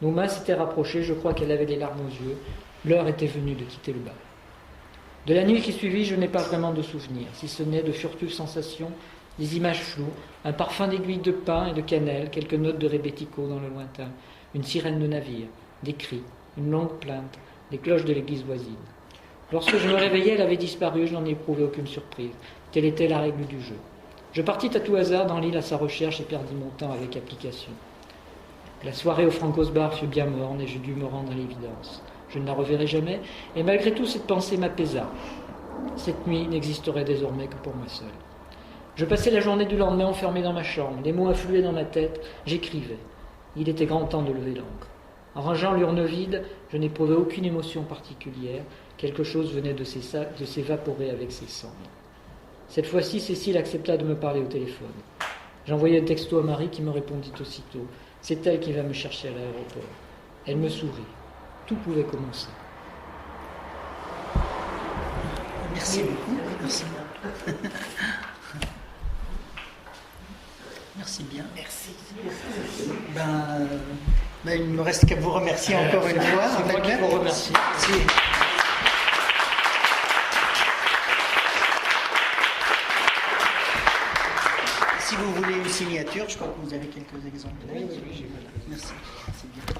Nos mains s'étaient rapprochées, je crois qu'elle avait les larmes aux yeux. L'heure était venue de quitter le bal. De la nuit qui suivit, je n'ai pas vraiment de souvenirs, si ce n'est de furtives sensations, des images floues, un parfum d'aiguille de pin et de cannelle, quelques notes de rébético dans le lointain, une sirène de navire, des cris, une longue plainte, des cloches de l'église voisine. Lorsque je me réveillai, elle avait disparu, je n'en ai éprouvé aucune surprise. Telle était la règle du jeu. Je partis à tout hasard dans l'île à sa recherche et perdis mon temps avec application. La soirée au Francos Bar fut bien morne et je dus me rendre à l'évidence. Je ne la reverrai jamais, et malgré tout cette pensée m'apaisa. Cette nuit n'existerait désormais que pour moi seul. Je passai la journée du lendemain enfermé dans ma chambre. Les mots affluaient dans ma tête, j'écrivais. Il était grand temps de lever l'encre. En rangeant l'urne vide, je n'éprouvais aucune émotion particulière. Quelque chose venait de s'évaporer avec ses cendres. Cette fois-ci, Cécile accepta de me parler au téléphone. J'envoyai un texto à Marie qui me répondit aussitôt. C'est elle qui va me chercher à l'aéroport. Elle me sourit. Tout pouvait commencer. Merci beaucoup. Merci. Merci bien. Merci. Il ne me reste qu'à vous remercier encore une fois. C'est moi qui vous remercie. Si vous voulez une signature, je crois que vous avez quelques exemples. Oui. Voilà. Merci. Merci bien.